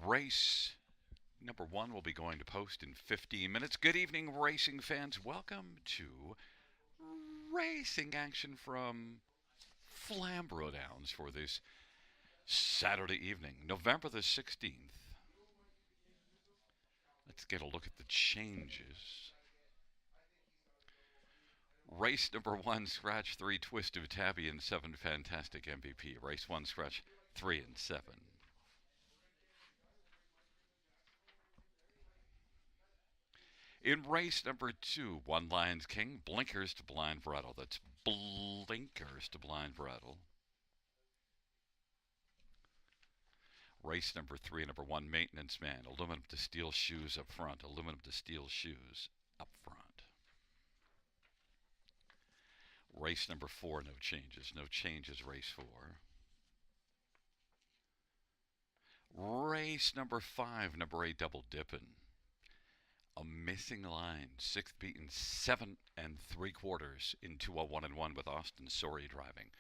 Race number one will be going to post in 15 minutes. Good evening, racing fans. Welcome to racing action from Flamboro Downs for this Saturday evening, November the 16th. Let's get a look at the changes. Race number one, scratch 3, Twist of Tabby, and 7, Fantastic MVP. Race 1, scratch 3 and 7. In race number two, One Lions King, Blinkers to Blind Brattle. That's Blinkers to Blind Brattle. Race number three, number one, Maintenance Man, aluminum to steel shoes up front, aluminum to steel shoes up front. Race number four, no changes. No changes, race four. Race number five, number eight, Double Dippin'. A missing line, sixth beaten, 7 3/4 in 201 and 1 with Austin Sorey driving.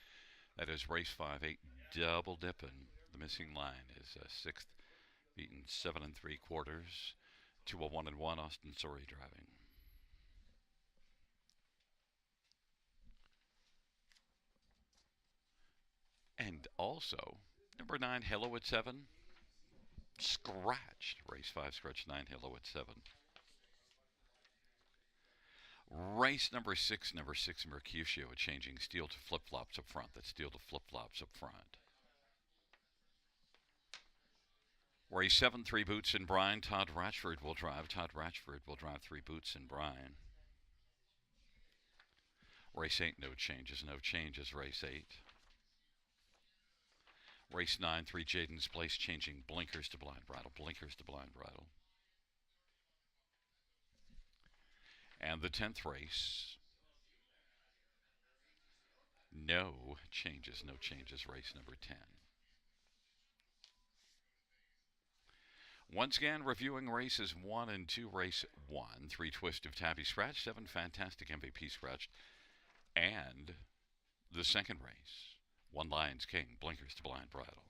That is race 5-8, Double Dippin'. The missing line is sixth beaten, 7 3/4, 201 and 1, Austin Sorey driving. And also, number 9, Hello at 7, scratched. Race 5, scratch 9, Hello at 7. Race number 6, Mercutio, changing steel to flip-flops up front. That's steel to flip-flops up front. Race 7, 3 Boots and Brine. Todd Ratchford will drive. 3 Boots and Brine. Race 8, no changes. No changes, race 8. Race 9, 3 Jaden's Place, changing Blinkers to Blind Brattle. Blinkers to Blind Brattle. And the 10th race, no changes. No changes, race number 10. Once again, reviewing races 1 and 2. Race 1, 3 Twist of Tabby scratched, 7 Fantastic MVP scratched, and the second race, 1 Lions King, Blinkers to Blind Brattle.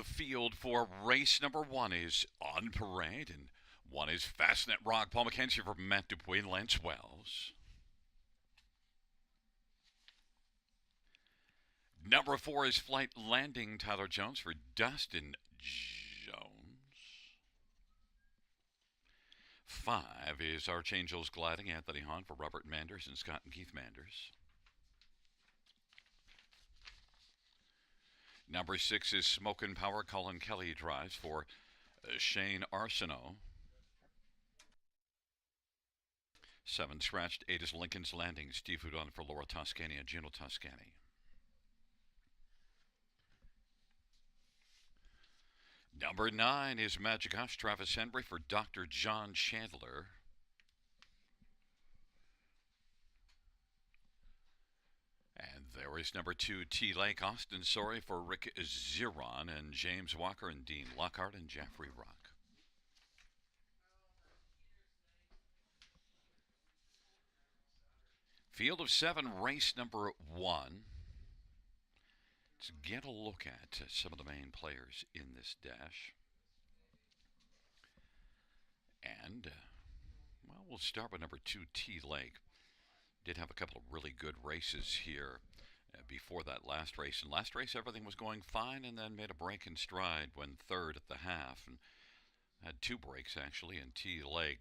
The field for race number 1 is On Parade, and 1 is Fastnet Rock. Paul McKenzie for Matt Dupuis, Lance Wells. Number 4 is Flight Landing, Tyler Jones for Dustin Jones. 5 is Archangels Gliding, Anthony Hahn for Robert Manders and Scott and Keith Manders. Number 6 is Smokin' Power, Colin Kelly drives for Shane Arsenault. 7 scratched. 8 is Lincoln's Landing, Steve Houdon for Laura Toscani and Gino Toscani. Number 9 is Magic Hush, Travis Henry for Dr. John Chandler. And there is number 2, T. Lake, Austin Sorry for Rick Ziron and James Walker and Dean Lockhart and Jeffrey Rock. Field of 7, race number 1. Let's get a look at some of the main players in this dash. And, well, we'll start with number 2, T. Lake. Did have a couple of really good races here before that last race. And last race, everything was going fine, and then made a break in stride, went third at the half, and had 2 breaks, actually, in T. Lake.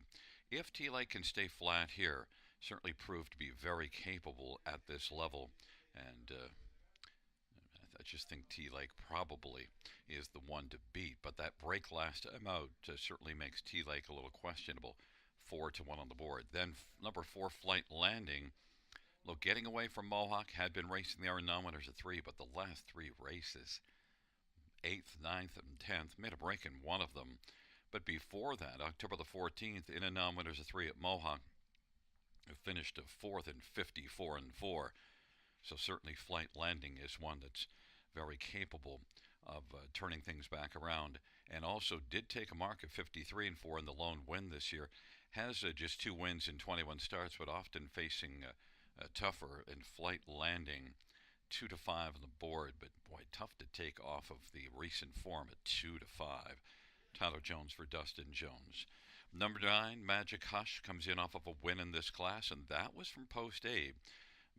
If T. Lake can stay flat here, certainly proved to be very capable at this level, and I just think T. Lake probably is the one to beat. But that break last time out certainly makes T. Lake a little questionable. 4-1 on the board. Then number 4, Flight Landing. Look, getting away from Mohawk, had been racing the R&N winners at 3, but the last 3 races, 8th, 9th, and 10th, made a break in one of them. But before that, October the 14th, in a non-winners of 3 at Mohawk, finished 4th in 54-4. So certainly Flight Landing is one that's very capable of turning things back around, and also did take a mark of 53-4 in the lone win this year. Has just 2 wins in 21 starts, but often facing tougher in Flight Landing. 2-5 on the board, but boy, tough to take off of the recent form at 2-5. Tyler Jones for Dustin Jones. Number 9, Magic Hush, comes in off of a win in this class, and that was from Post A.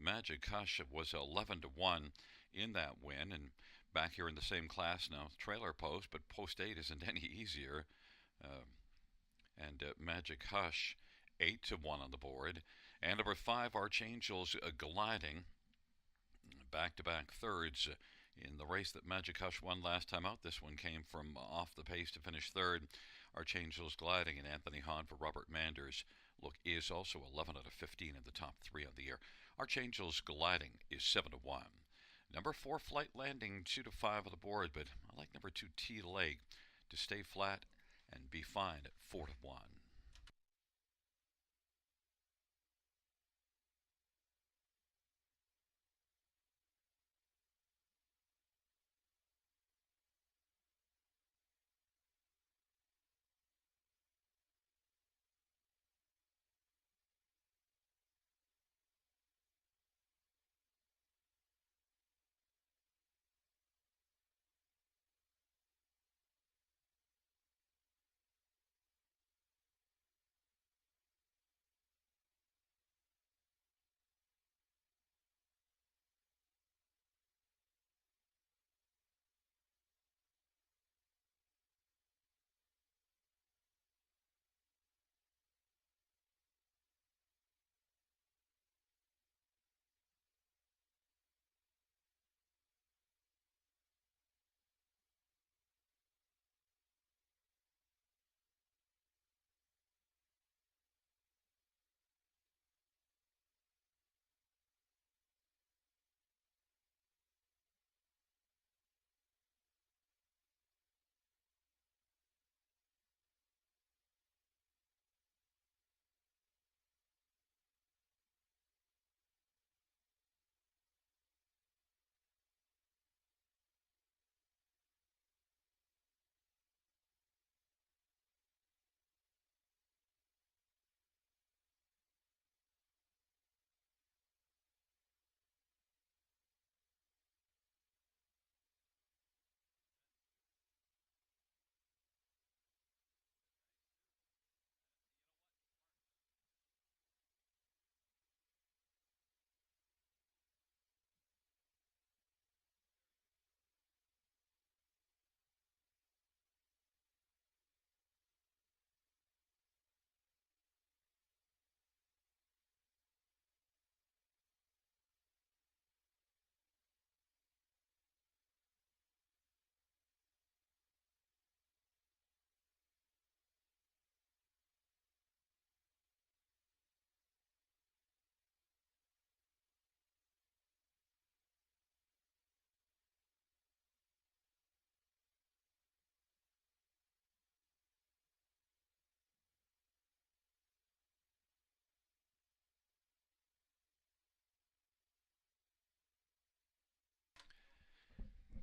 Magic Hush was 11-1 in that win, and back here in the same class now, Trailer Post, but Post 8 isn't any easier. And Magic Hush, 8-1 on the board. And number 5, Archangels Gliding, back-to-back thirds in the race that Magic Hush won last time out. This one came from off the pace to finish third. Archangels Gliding and Anthony Hahn for Robert Manders. Look, is also 11 out of 15 in the top 3 of the year. Archangels Gliding is 7-1. Number 4, Flight Landing, 2-5 on the board, but I like number 2, T. Lake, to stay flat and be fine at 4-1.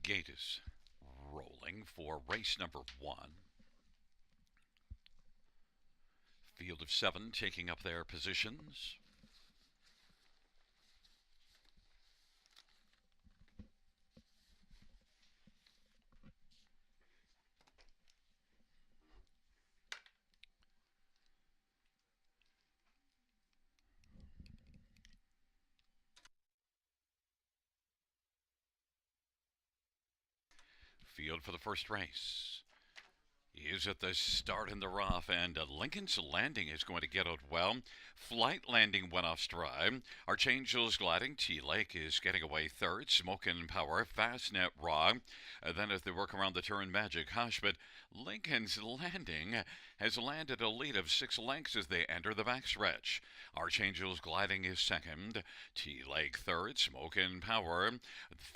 Gate is rolling for race number 1. Field of 7 taking up their positions. Field for the first race is at the start in the rough, and Lincoln's Landing is going to get out well. Flight Landing went off stride. Archangel's Gliding, T-Lake is getting away third. Smokin' Power, Fastnet Raw. Then as they work around the turn, Magic Hush, but Lincoln's Landing has landed a lead of 6 lengths as they enter the backstretch. Archangel's Gliding is second. T-Lake third. Smokin' Power,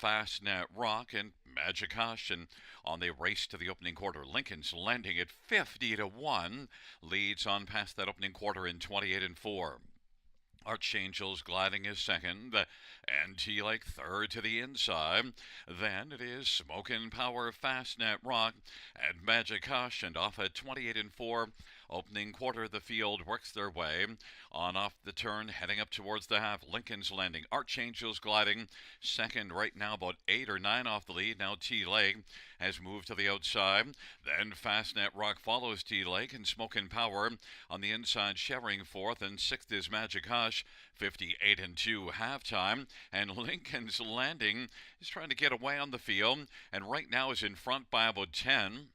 Fastnet Rock, and Magic Hush. And on the race to the opening quarter, Lincoln's Landing at 50-1 leads on past that opening quarter in 28-4. Archangel's Gliding is second, and T-Lake third to the inside. Then it is Smokin' Power, Fastnet Rock, and Magic Hush, and off at 28-4. Opening quarter, the field works their way on off the turn, heading up towards the half. Lincoln's Landing, Archangel's Gliding, second right now, about 8 or 9 off the lead. Now T-Lake has moved to the outside. Then Fastnet Rock follows T-Lake, and Smokin' Power on the inside, sharing fourth, and sixth is Magic Hush. 58-2 halftime, and Lincoln's Landing is trying to get away on the field, and right now is in front by about 10.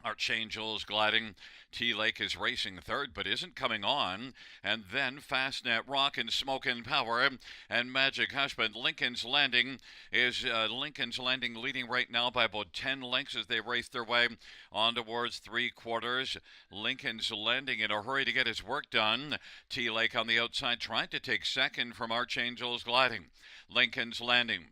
Archangel's Gliding, T-Lake is racing third but isn't coming on, and then Fastnet Rock and Smokin' Power and Magic Hush, but Lincoln's Landing leading right now by about 10 lengths as they race their way on towards 3/4. Lincoln's Landing in a hurry to get his work done. T-Lake on the outside trying to take second from Archangel's Gliding. Lincoln's Landing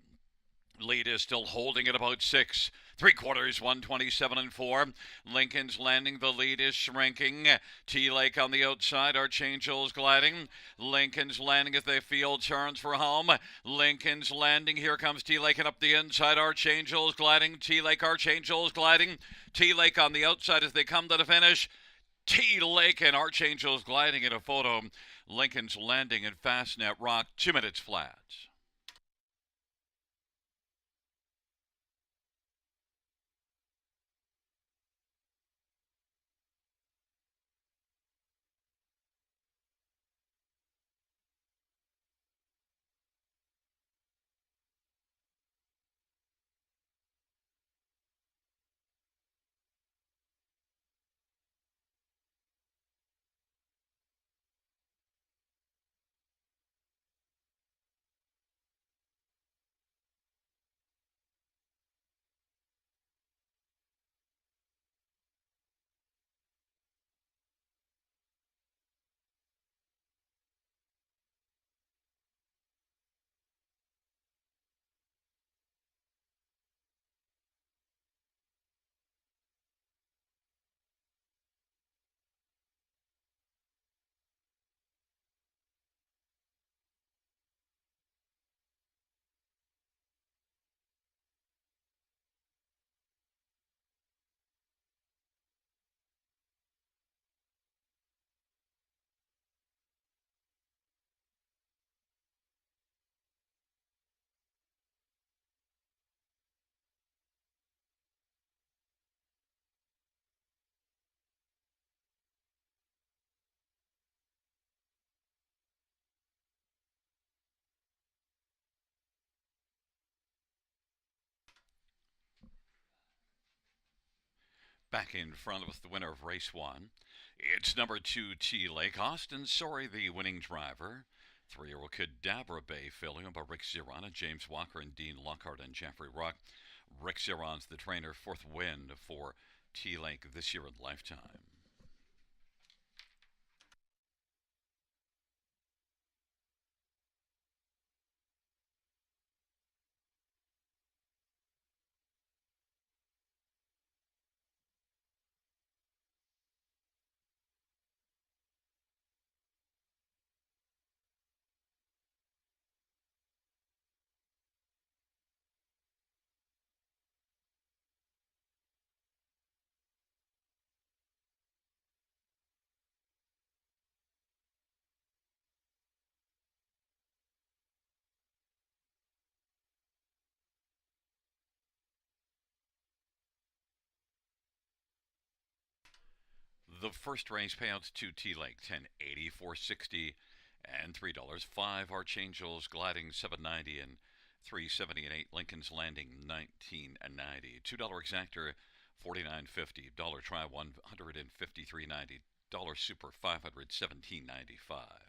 lead is still holding at about 6 3/4, 127-4. Lincoln's Landing, the lead is shrinking. T-Lake on the outside, Archangel's Gliding. Lincoln's Landing as the field turns for home. Lincoln's Landing, here comes T-Lake, and up the inside, Archangel's Gliding. T-Lake, Archangel's Gliding. T-Lake on the outside as they come to the finish. T-Lake and Archangel's Gliding in a photo. Lincoln's Landing and Fastnet Rock, 2 minutes flat. Back in front of us, the winner of race 1. It's number 2, T-Lake. Austin Sorry, the winning driver. 3-year-old Cadabra Bay filling by Rick Zirana, James Walker, and Dean Lockhart, and Jeffrey Rock. Rick Ziran's the trainer, 4th win for T-Lake this year at Lifetime. The first race payouts to T Lake 1080, 460, and $3. 5 Arch Angels gliding 790 and 370 and 8 Lincoln's Landing 1990. $2 exactor 49.50. Dollar try 153.90. Dollar super 517.95.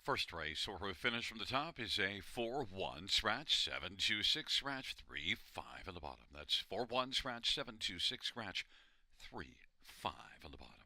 First race, or we finish from the top, is a 4-1 scratch 726 scratch 3-5 on the bottom. That's 4-1 scratch 726 scratch 3-5 on the bottom.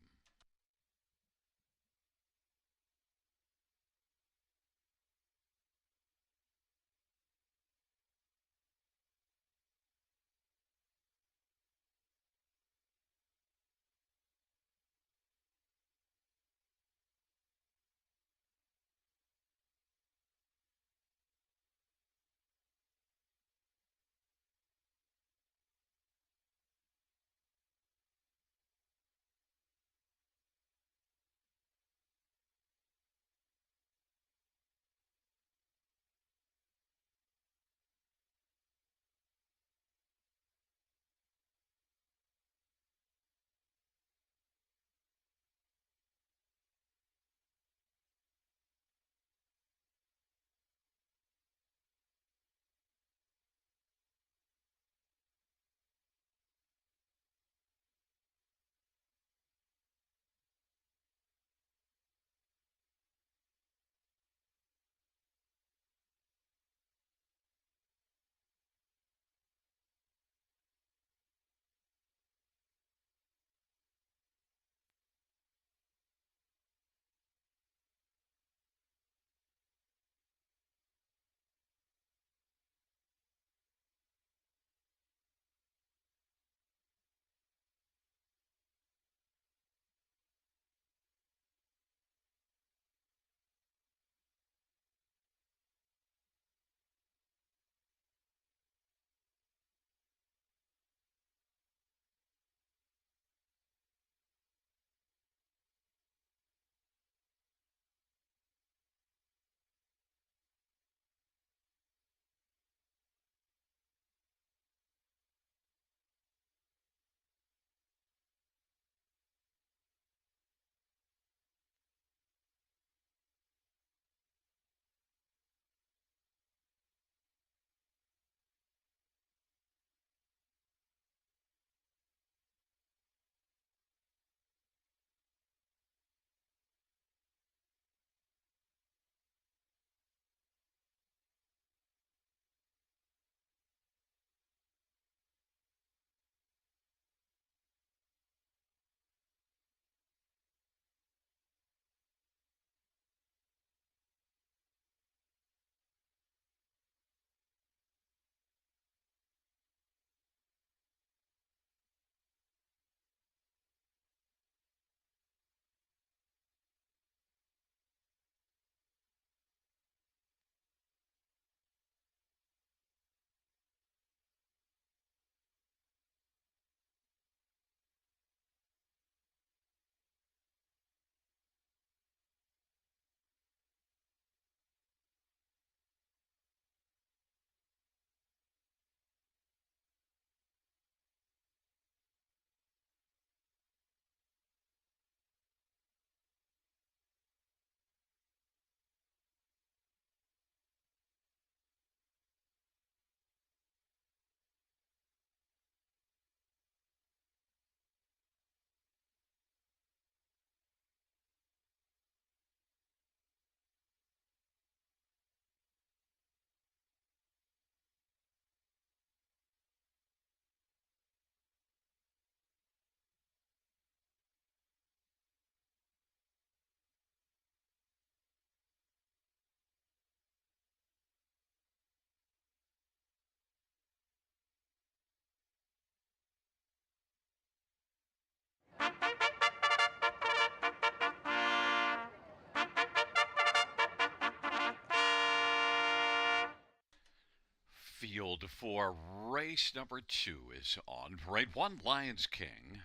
field for race number 2 is on parade. 1, Lions King.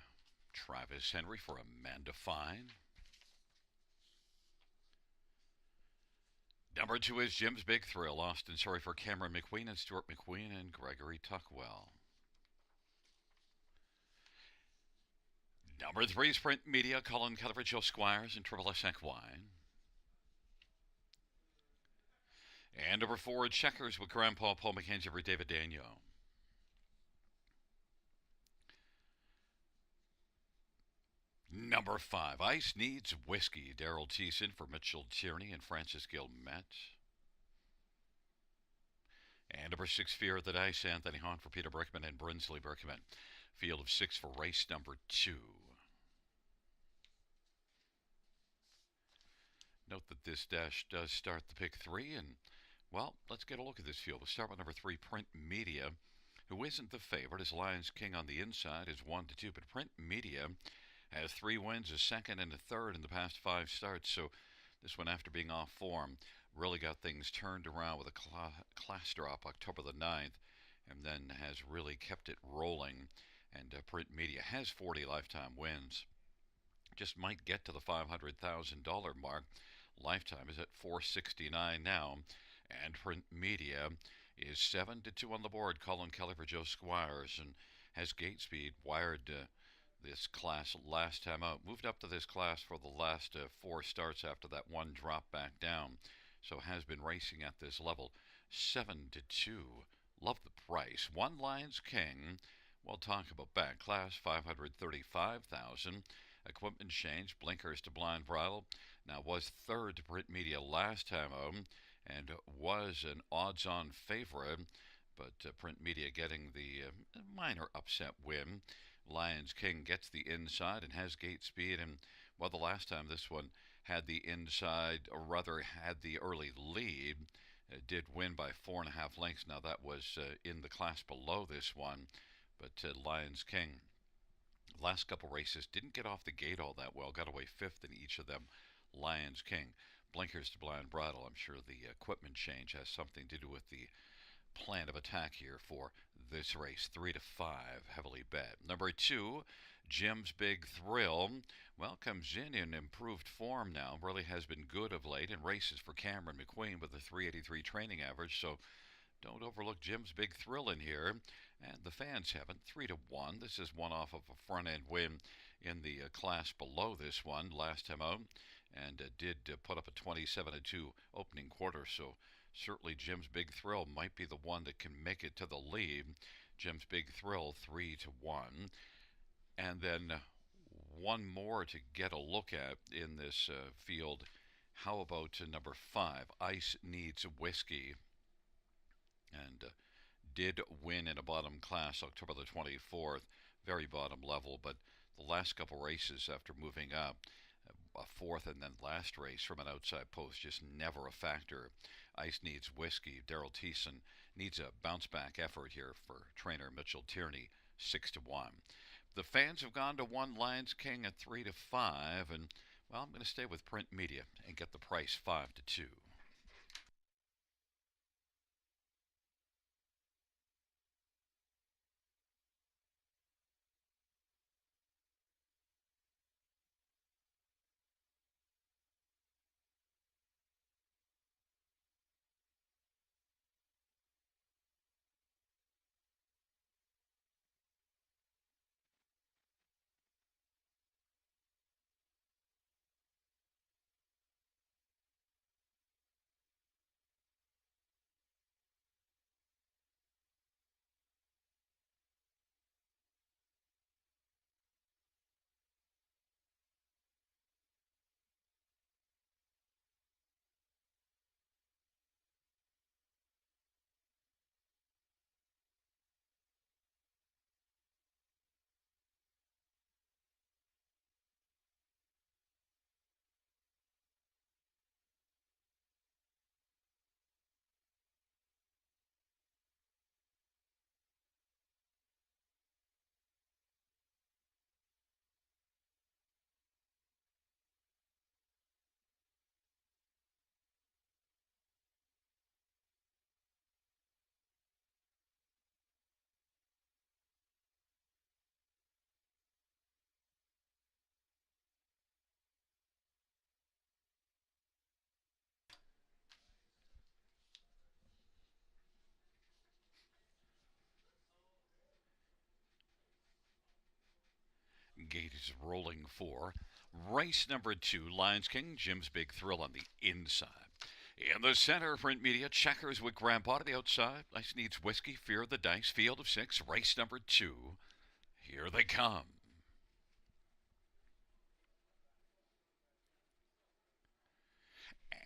Travis Henry for Amanda Fine. Number 2 is Jim's Big Thrill. Austin Surrey for Cameron McQueen and Stuart McQueen and Gregory Tuckwell. Number 3 is Print Media. Colin Cuthbert, Joe Squires and Triple S Wine. And number 4, Checkers with Grandpa Paul McKenzie for David Daniel. Number 5, Ice Needs Whiskey. Daryl Thiessen for Mitchell Tierney and Francis Gilmet. And number 6, Fear of the Dice. Anthony Hahn for Peter Brickman and Brinsley Brickman. Field of 6 for race number 2. Note that this dash does start the pick 3, and, well, let's get a look at this field. We'll start with number 3, Print Media, who isn't the favorite, as Lions King on the inside is 1-2, but Print Media has 3 wins, a second and a third in the past 5 starts, so this one, after being off form, really got things turned around with a class drop October the 9th, and then has really kept it rolling, and Print Media has 40 lifetime wins. Just might get to the $500,000 mark. Lifetime is at $469 now, and Print Media is 7-2 on the board. Colin Kelly for Joe Squires, and has gate speed. Wired this class last time out. Moved up to this class for the last 4 starts after that one drop back down. So has been racing at this level. 7-2. Love the price. 1, Lions King. We'll talk about back class, $535,000. Equipment change, blinkers to blind bridle. Now was third to Print Media last time out, and was an odds-on favorite, but Print Media getting the minor upset win. Lions King gets the inside and has gate speed, and, well, the last time this one had the inside, or rather had the early lead, did win by 4.5 lengths. Now that was in the class below this one, but Lions King, last couple races, didn't get off the gate all that well, got away 5th in each of them. Lions King. Blinkers to blind bridle. I'm sure the equipment change has something to do with the plan of attack here for this race. 3-5, heavily bet. Number 2, Jim's Big Thrill. Well, comes in improved form now. Really has been good of late in races for Cameron McQueen with a 383 training average, so don't overlook Jim's Big Thrill in here. And the fans haven't. 3-1. This is one off of a front-end win in the class below this one last time out, and did put up a 27-2 opening quarter, so certainly Jim's Big Thrill might be the one that can make it to the lead. Jim's Big Thrill, 3-1. And then one more to get a look at in this field. How about number 5, Ice Needs Whiskey? And did win in a bottom class October the 24th, very bottom level, but the last couple races after moving up, a 4th and then last race from an outside post, just never a factor. Ice Needs Whiskey. Daryl Thiessen needs a bounce-back effort here for trainer Mitchell Tierney, 6-1. The fans have gone to 1, Lions King at 3-5, and, well, I'm going to stay with Print Media and get the price 5-2. gate is rolling for race number 2, Lions King, Jim's Big Thrill on the inside. In the center, Print Media, Checkers with Grandpa to the outside. Ice Needs Whiskey, Fear the Dice, Field of 6, race number 2. Here they come.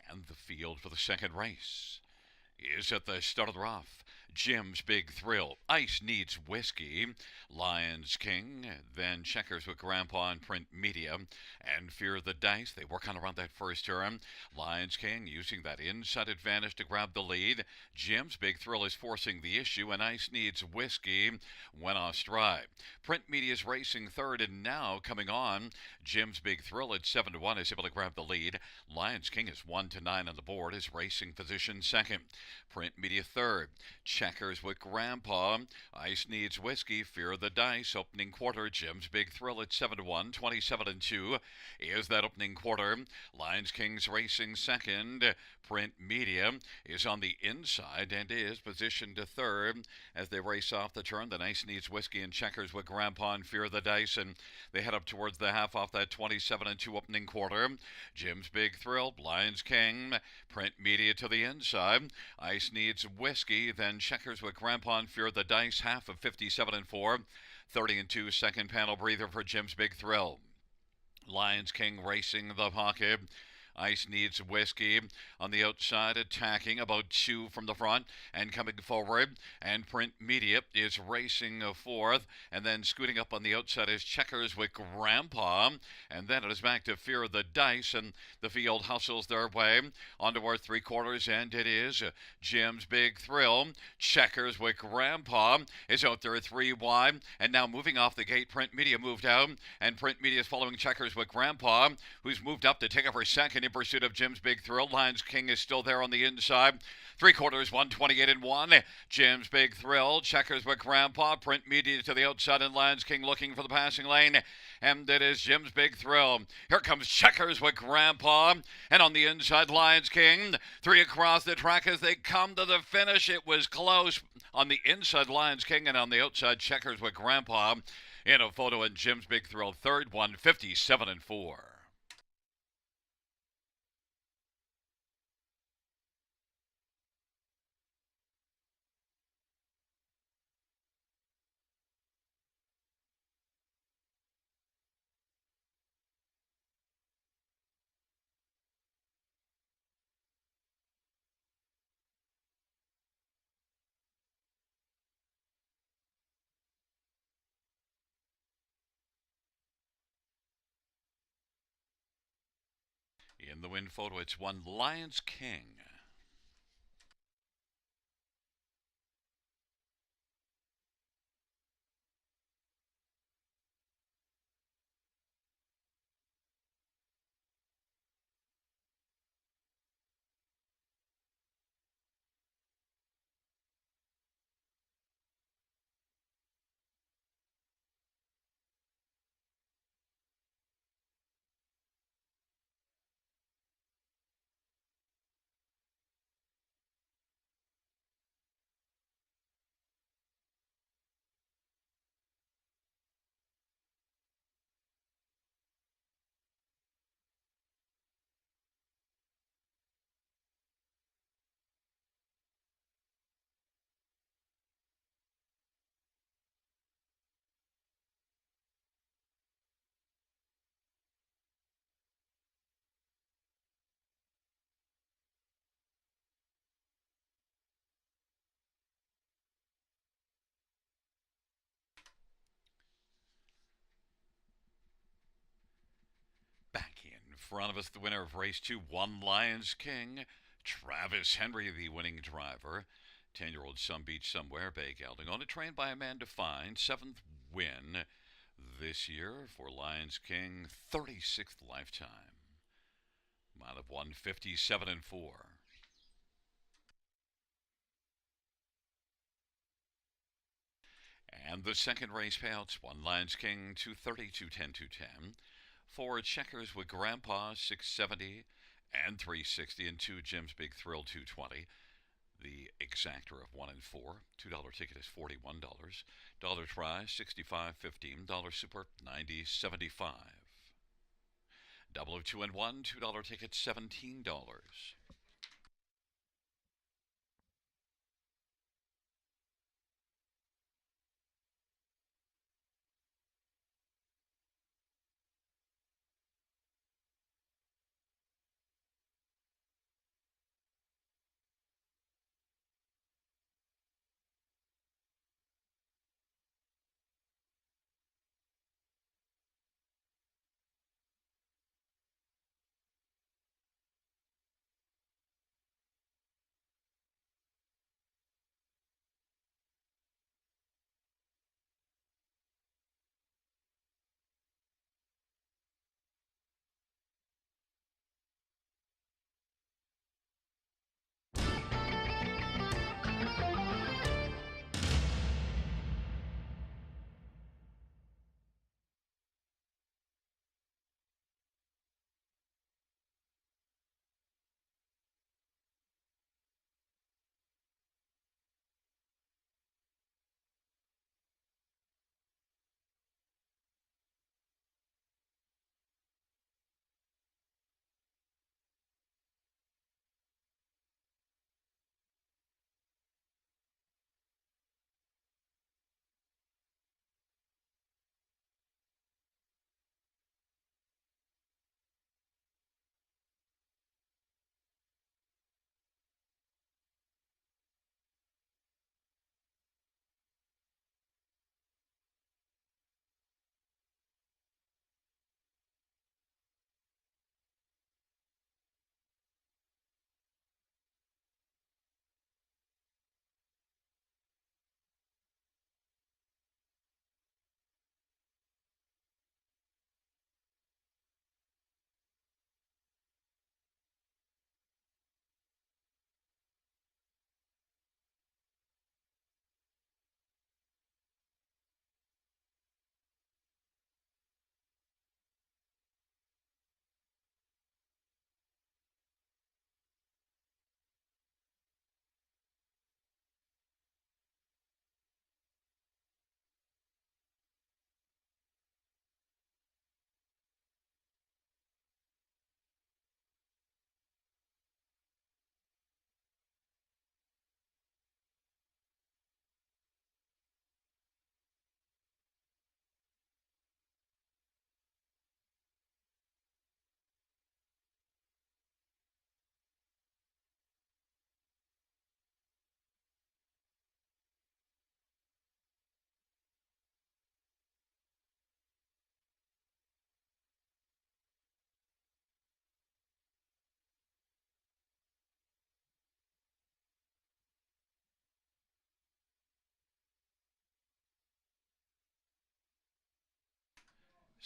And the field for the second race is at the start of the rough. Jim's Big Thrill, Ice Needs Whiskey, Lions King, then Checkers with Grandpa and Print Media, and Fear the Dice. They work on around that first turn. Lions King using that inside advantage to grab the lead. Jim's Big Thrill is forcing the issue, and Ice Needs Whiskey went off stride. Print Media is racing third, and now coming on, Jim's Big Thrill at 7-1 is able to grab the lead. Lions King is 1-9 on the board, is racing position second. Print Media third. Checkers with Grandpa. Ice Needs Whiskey, Fear the Dice. Opening quarter, Jim's Big Thrill at 7-1, 27-2 is that opening quarter. Lions King's racing second. Print Media is on the inside and is positioned to third as they race off the turn. The Ice Needs Whiskey and Checkers with Grandpa and Fear the Dice, and they head up towards the half off that 27-2 opening quarter. Jim's Big Thrill, Lions King, Print Media to the inside. Ice Needs Whiskey, then Checkers with Grandpa and Fear the Dice, half of 57-4. 30-2 second panel breather for Jim's Big Thrill. Lions King racing the pocket. Ice Needs Whiskey on the outside, attacking about 2 from the front and coming forward. And Print Media is racing fourth. And then scooting up on the outside is Checkers with Grandpa. And then it is back to Fear the Dice, and the field hustles their way onto our three quarters. And it is Jim's Big Thrill. Checkers with Grandpa is out there 3 wide. And now moving off the gate, Print Media moved out. And Print Media is following Checkers with Grandpa, who's moved up to take over second in pursuit of Jim's Big Thrill. Lions King is still there on the inside. 3/4, 128-1. Jim's Big Thrill. Checkers with Grandpa. Print Media to the outside, and Lions King looking for the passing lane. And it is Jim's Big Thrill. Here comes Checkers with Grandpa. And on the inside, Lions King. 3 across the track as they come to the finish. It was close. On the inside, Lions King, and on the outside, Checkers with Grandpa. In a photo, and Jim's Big Thrill third, 157-4. In the win photo, it's one Lions King. Back in front of us, the winner of race 2, one Lions King. Travis Henry, the winning driver. 10-year-old Some Beach Somewhere, Bay Gelding, on a train by Amanda Fine. 7th win this year for Lions King. 36th lifetime. Mile of 157-4. And the second race payouts, one Lions King, 230, 210, 210. 4 Checkers with Grandpa, 670 and 360, and 2 Jim's Big Thrill, 220. The exactor of 1 and 4. $2 ticket is $41. Dollar try 65.15. Dollar super 90.75. Double of 2 and 1. $2 ticket $17.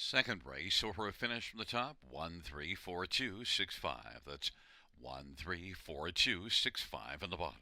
Second race over a finish from the top 134265. That's 134265 on the bottom.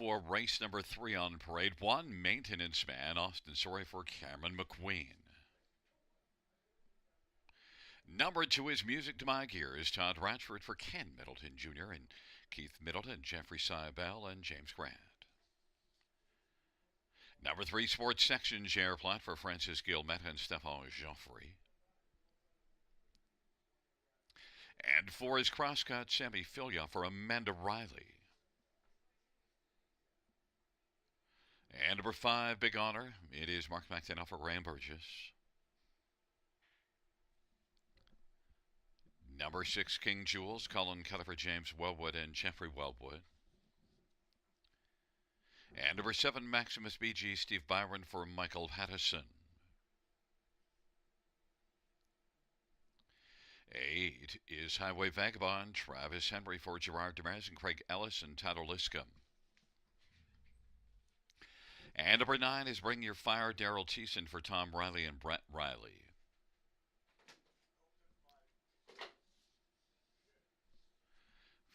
for race number 3 on parade 1, Maintenance Man, Austin Story for Cameron McQueen. Number 2 is Music to My Gears, Todd Ratchford for Ken Middleton Jr. and Keith Middleton, Jeffrey Seibel, and James Grant. Number 3, Sports Section, J.R. Platt for Francis Gilmette and Stephane Joffrey. And 4 is Crosscut, Sammy Filia for Amanda Riley. And number 5, Big Honor, it is Mark McDonough for Graham Burgess. Number 6, King Jewels, Colin Keller for James Wellwood and Jeffrey Wellwood. And number 7, Maximus BG, Steve Byron for Michael Pattison. 8 is Highway Vagabond, Travis Henry for Gerard Demers and Craig Ellis and Tyler Liscombe. And number 9 is Bring Your Fire, Daryl Thiessen for Tom Riley and Brett Riley.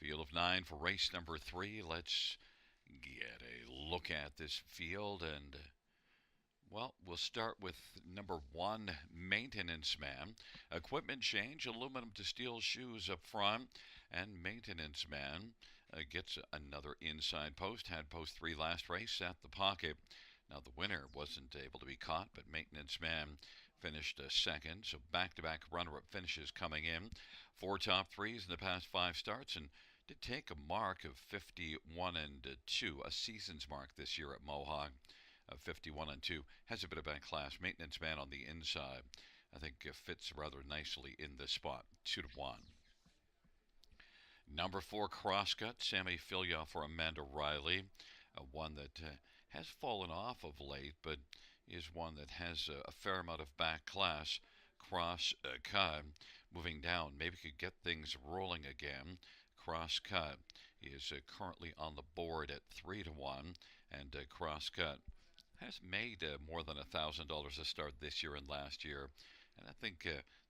Field of 9 for race number 3. Let's get a look at this field, and well, we'll start with number 1, Maintenance Man. Equipment change, aluminum to steel shoes up front, and Maintenance Man gets another inside post. Had post 3 last race at the pocket. Now the winner wasn't able to be caught, but Maintenance Man finished second, so back-to-back runner-up finishes coming in. 4 top 3s in the past 5 starts, and did take a mark of 51-2, a season's mark this year at Mohawk of 51-2. Has a bit of back-class. Maintenance Man on the inside, I think fits rather nicely in this spot, 2-1. Number 4, Crosscut, Sammy Filia for Amanda Riley, one that has fallen off of late, but is one that has a fair amount of back class. Crosscut moving down, maybe could get things rolling again. Crosscut is currently on the board at 3-1, and Crosscut has made more than $1,000 a start this year and last year, and I think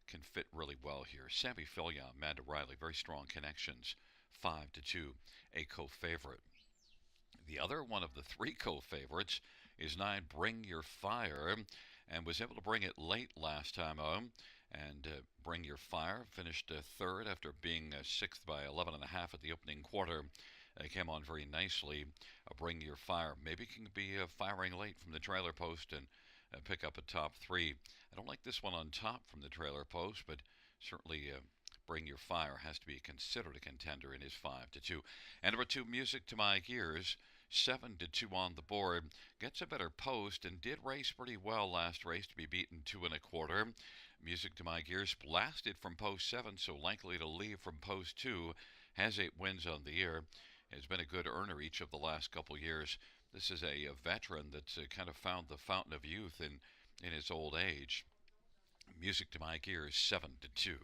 can fit really well here. Sammy Filia, Amanda Riley, very strong connections, 5-2, a co-favorite. The other one of the 3 co-favorites is 9, Bring Your Fire, and was able to bring it late last time out. And Bring Your Fire finished 3rd after being 6th by 11.5 at the opening quarter. Came on very nicely. Bring Your Fire maybe can be firing late from the trailer post and pick up a top 3. I don't like this one on top from the trailer post, but certainly Bring Your Fire has to be considered a contender in his 5-2. And number 2, Music to My Gears, 7-2 on the board. Gets a better post and did race pretty well last race to be beaten 2.25. Music to My Gears blasted from post 7, so likely to leave from post 2. Has 8 wins on the year. Has been a good earner each of the last couple years. This is a veteran that's kind of found the fountain of youth in his old age. Music to My Gears, 7-2.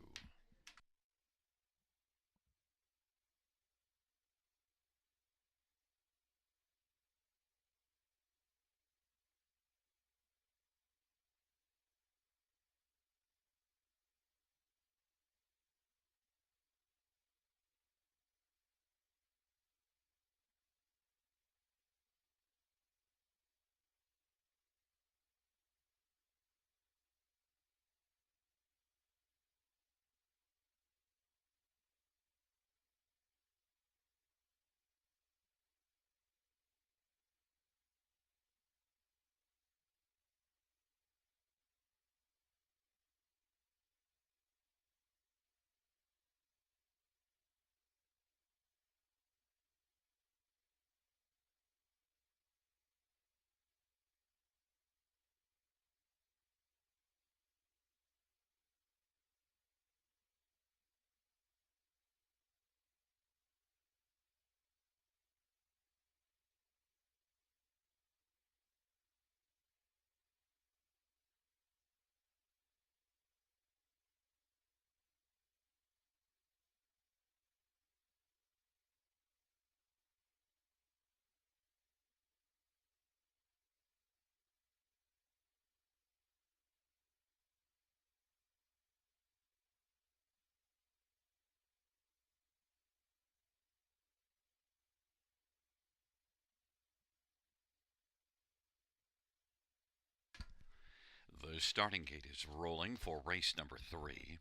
The starting gate is rolling for race number 3.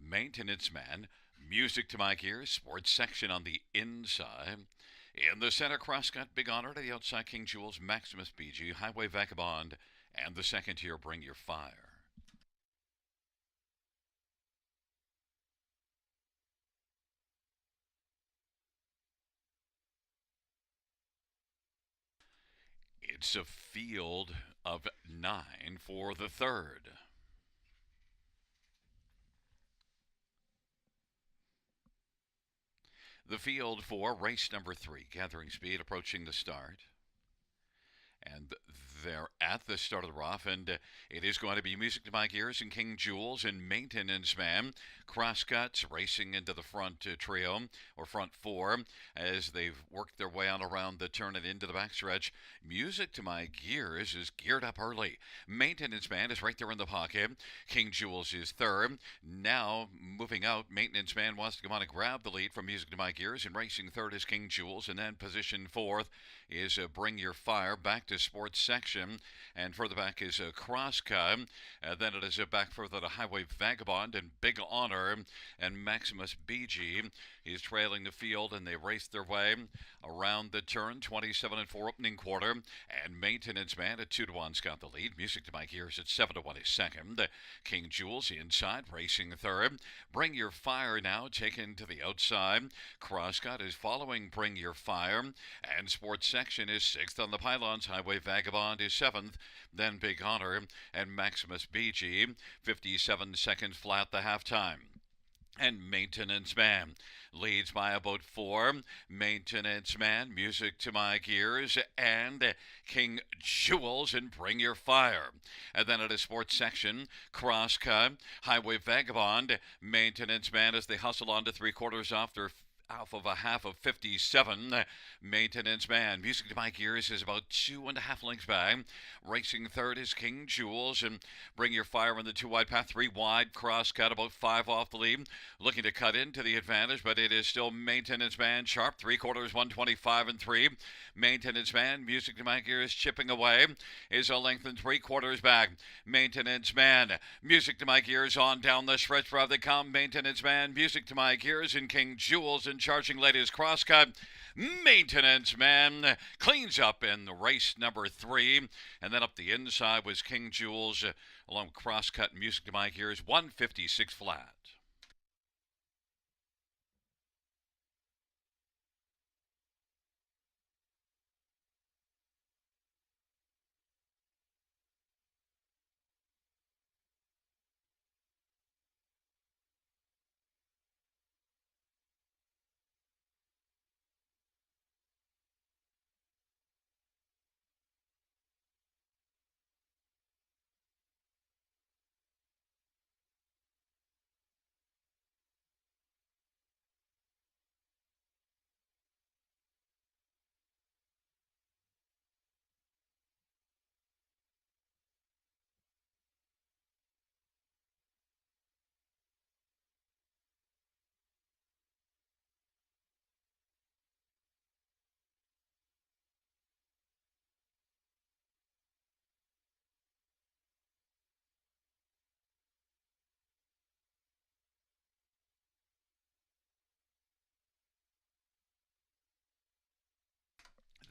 Maintenance Man, music to my ears, sports section on the inside. In the center, Crosscut, Big Honor. To the outside, King Jules, Maximus BG, Highway Vagabond, and the second tier, Bring Your Fire. It's a field of 9 for the third. The field for race number 3, gathering speed, approaching the start. And they're at the start of the rough, and it is going to be music to my ears and King Jules and Maintenance Man. Crosscuts racing into the front trio, or front 4, as they've worked their way on around the turn and into the backstretch. Music to my gears is geared up early. Maintenance Man is right there in the pocket. King Jules is third. Now, moving out, Maintenance Man wants to come on and grab the lead from music to my gears, and racing third is King Jules, and then position fourth is Bring Your Fire. Back to sports section, and further back is Crosscut. Then it is back further to Highway Vagabond and Big Honor, and Maximus BG is trailing the field, and they race their way around the turn. 27-4 opening quarter, and Maintenance Man at 2-1's got the lead. Music to my ears at 7-1 is second. King Jules inside, racing third. Bring Your Fire now taken to the outside. Crosscut is following Bring Your Fire, and sports section is sixth on the pylons. Highway Vagabond is seventh, then Big Honor and Maximus BG. 57 seconds flat the halftime. And Maintenance Man leads by about 4. Maintenance Man, music to my gears, and King Jules and Bring Your Fire. And then at a sports section, Crosscut, Highway Vagabond, Maintenance Man as they hustle on to 3/4 off their half of 57. Maintenance Man, music to my gears, is about 2.5 lengths back. Racing third is King Jules, and Bring Your Fire in the 2 wide path. 3 wide, Crosscut about 5 off the lead, looking to cut into the advantage, but it is still Maintenance Man sharp. 3/4, 125 and 3. Maintenance Man, music to my gears, chipping away, is a length and 3/4 back. Maintenance Man, music to my gears, on down the stretch where they come. Maintenance Man, music to my gears, and King Jules, and charging late is Crosscut. Maintenance Man cleans up in the race number 3, and then up the inside was King Jules, along with Crosscut, music to my gears, 156 flat.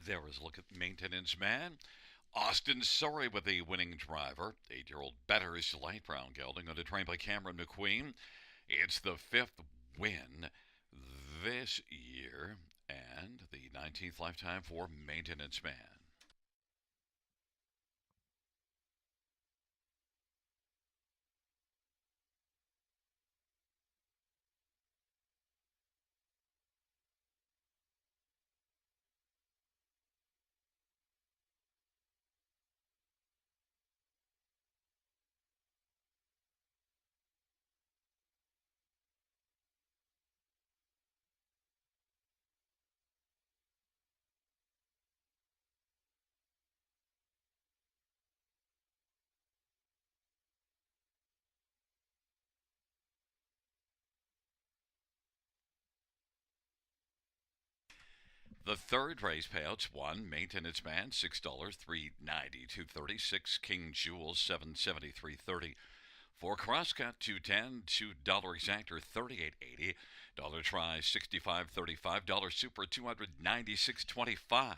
There is a look at Maintenance Man. Austin Surrey with the winning driver. 8-year-old Better's light brown gelding, under trained by Cameron McQueen. It's the 5th win this year, and the 19th lifetime for Maintenance Man. The third race payouts: one maintenance man $6, 390, 236. King Jewel 773.30. For crosscut 210, $2 exactor 38.80. Dollar try 65.35. Dollar super 296.25.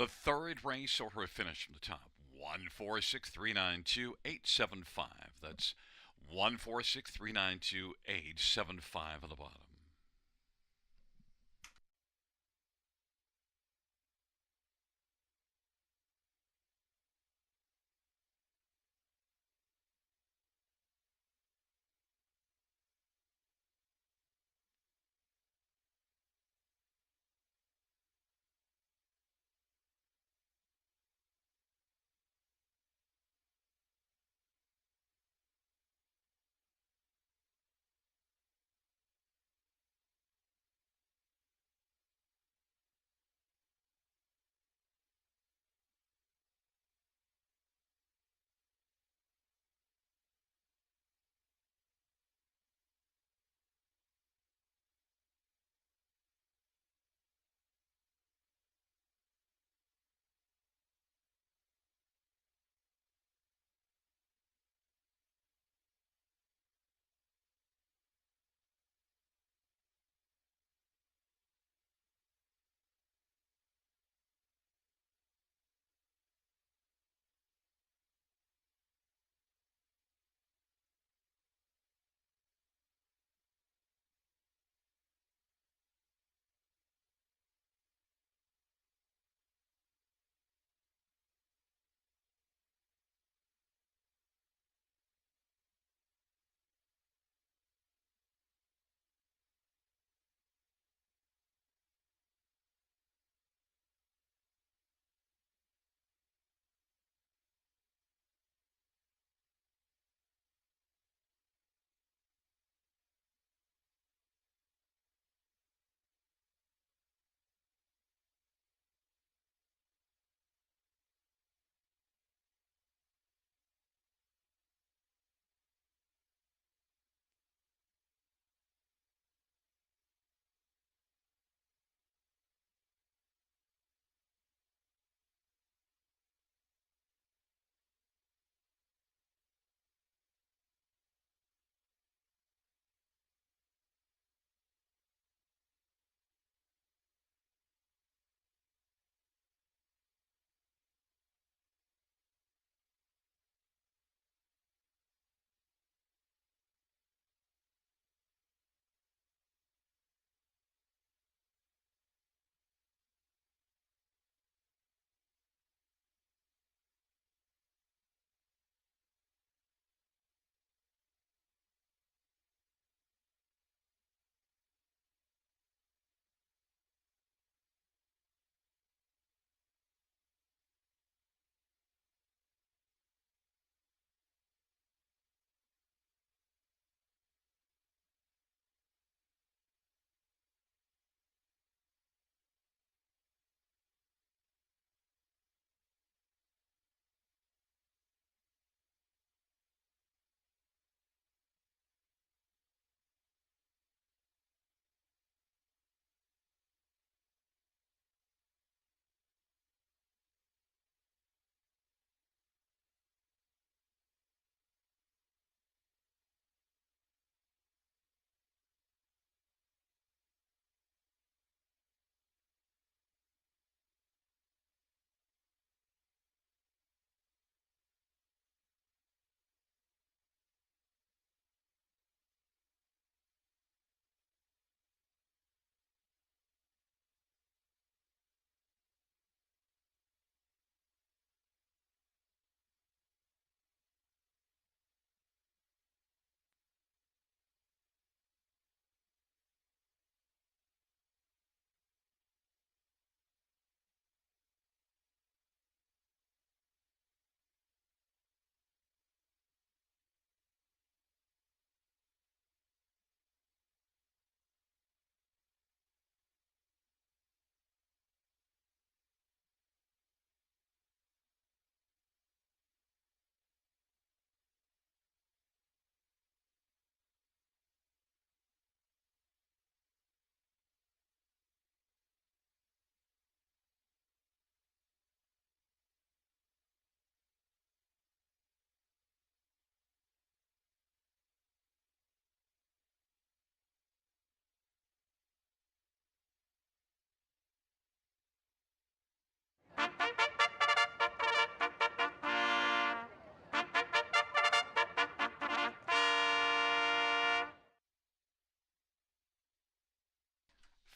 The third race or a finish from the top: 146,392,875. That's 146,392,875 at the bottom.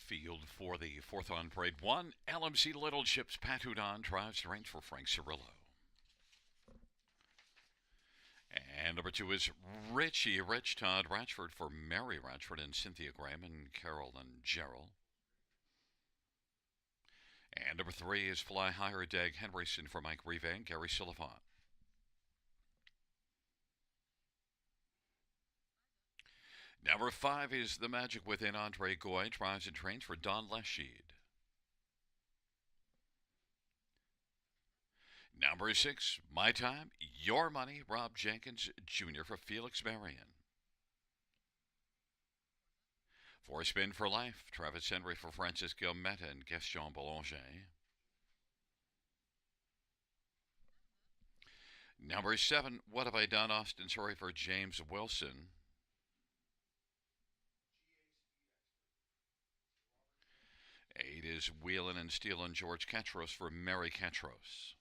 Field for the fourth on parade one. LMC Little Chips Pat Houdon drives to range for Frank Cirillo. And number two is Richie Rich Todd Ratchford for Mary Ratchford and Cynthia Graham and Carol and Gerald. And number three is Fly Higher Dag Henryson for Mike Riva and Gary Silifant. Number five is The Magic Within Andre Goy drives and trains for Don Lesheed. Number six, My Time, Your Money, Rob Jenkins Jr. for Felix Marion. For Spin for Life, Travis Henry for Francis Guilmette and Gaston Boulanger. Number seven, What Have I Done, Austin Surrey for James Wilson. 8 is Wheelin' and Steelin' George Catros for Mary Catros.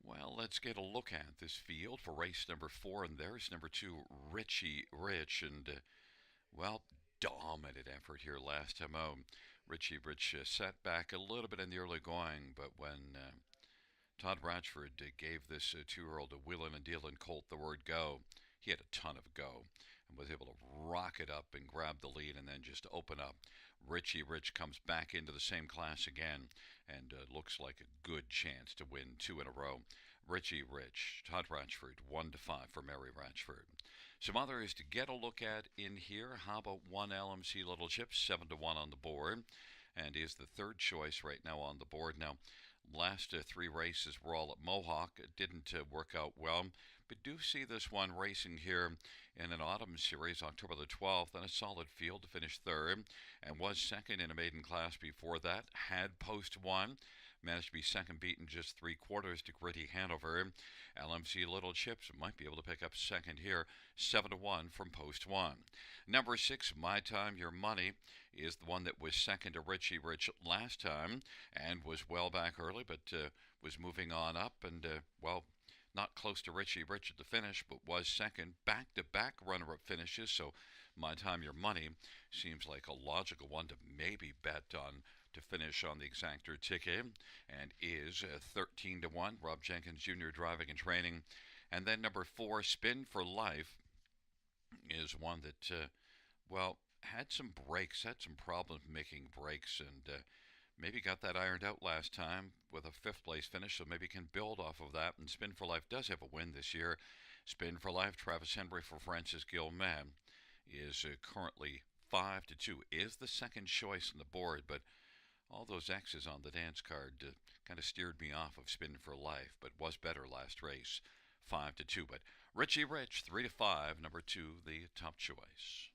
Well, let's get a look at this field for race number 4, and there's number 2, Richie Rich, and, well, dominant effort here last time out. Richie Rich sat back a little bit in the early going, but when Todd Ratchford gave this 2-year-old a wheelin' and dealin' colt the word go, he had a ton of go and was able to rock it up and grab the lead and then just open up. Richie Rich comes back into the same class again and looks like a good chance to win 2 in a row. Richie Rich, Todd Ratchford, 1-5 for Mary Ratchford. Some others to get a look at in here. How about 1 LMC Little Chips, 7-1 on the board, and is the third choice right now on the board. Now, last 3 races were all at Mohawk. It didn't work out well, but do see this one racing here in an autumn series, October the 12th, and a solid field to finish third, and was second in a maiden class before that. Had post 1. Managed to be second, beaten just 3/4 to Gritty Hanover. LMC Little Chips might be able to pick up second here, 7-1 from post 1. Number 6, My Time, Your Money, is the one that was second to Richie Rich last time and was well back early, but was moving on up and, well, not close to Richie Rich at the finish, but was second. Back-to-back runner-up finishes, so My Time, Your Money seems like a logical one to maybe bet on to finish on the exactor ticket, and is 13-1. Rob Jenkins Jr. driving and training. And then number 4, Spin for Life, is one that, well, had some breaks, had some problems making breaks, and maybe got that ironed out last time with a 5th place finish, so maybe can build off of that. And Spin for Life does have a win this year. Spin for Life, Travis Henry for Francis Guilmette, is currently 5-2, is the second choice on the board, but all those X's on the dance card kind of steered me off of Spin for Life, but was better last race, 5-2. But Richie Rich, 3-5, number 2, the top choice.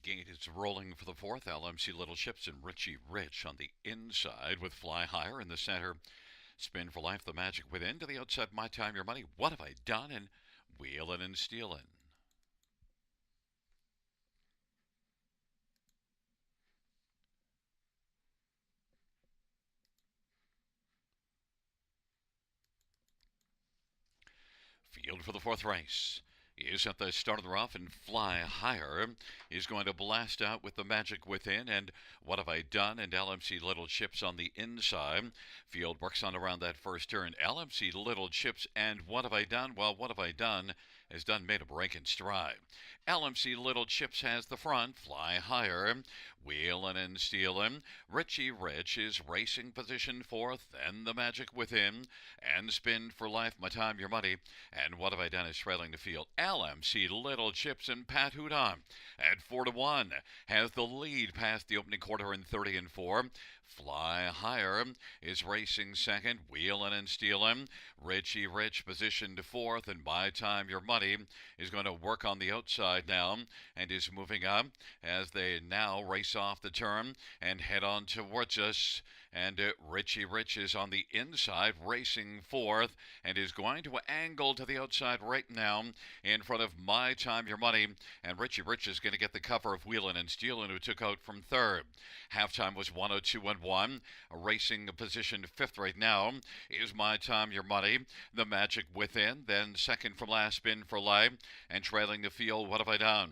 Gate is rolling for the fourth. LMC Little Chips and Richie Rich on the inside with Fly Higher in the center. Spin for Life, the Magic Within. To the outside, My Time, Your Money. What Have I Done? And Wheelin' and Stealin'. Field for the fourth race is at the start of the rough, and Fly Higher is going to blast out with the Magic Within and What Have I Done, and LMC Little Chips on the inside. Field works on around that first turn. LMC Little Chips and What Have I Done? Well, What Have I Done has done made a break in stride. LMC Little Chips has the front. Fly Higher, Wheelin' and Stealin'. Richie Rich is racing position fourth. Then the Magic Within and Spin for Life, My Time, Your Money. And What Have I Done is trailing the field. LMC Little Chips and Pat Houdon at 4-1 has the lead past the opening quarter in 30 and 4. Fly Higher is racing second. Wheelin' and Stealin'. Richie Rich positioned fourth, and My Time, Your Money is going to work on the outside now and is moving up as they now race off the turn and head on towards us. And Richie Rich is on the inside racing fourth and is going to angle to the outside right now in front of My Time, Your Money. And Richie Rich is going to get the cover of Wheelin' and Stealin', who took out from third. Halftime was 102 and 1. Racing position fifth right now is My Time, Your Money. The Magic Within, then second from last, Spin for Life, and trailing the field, What Have I Done?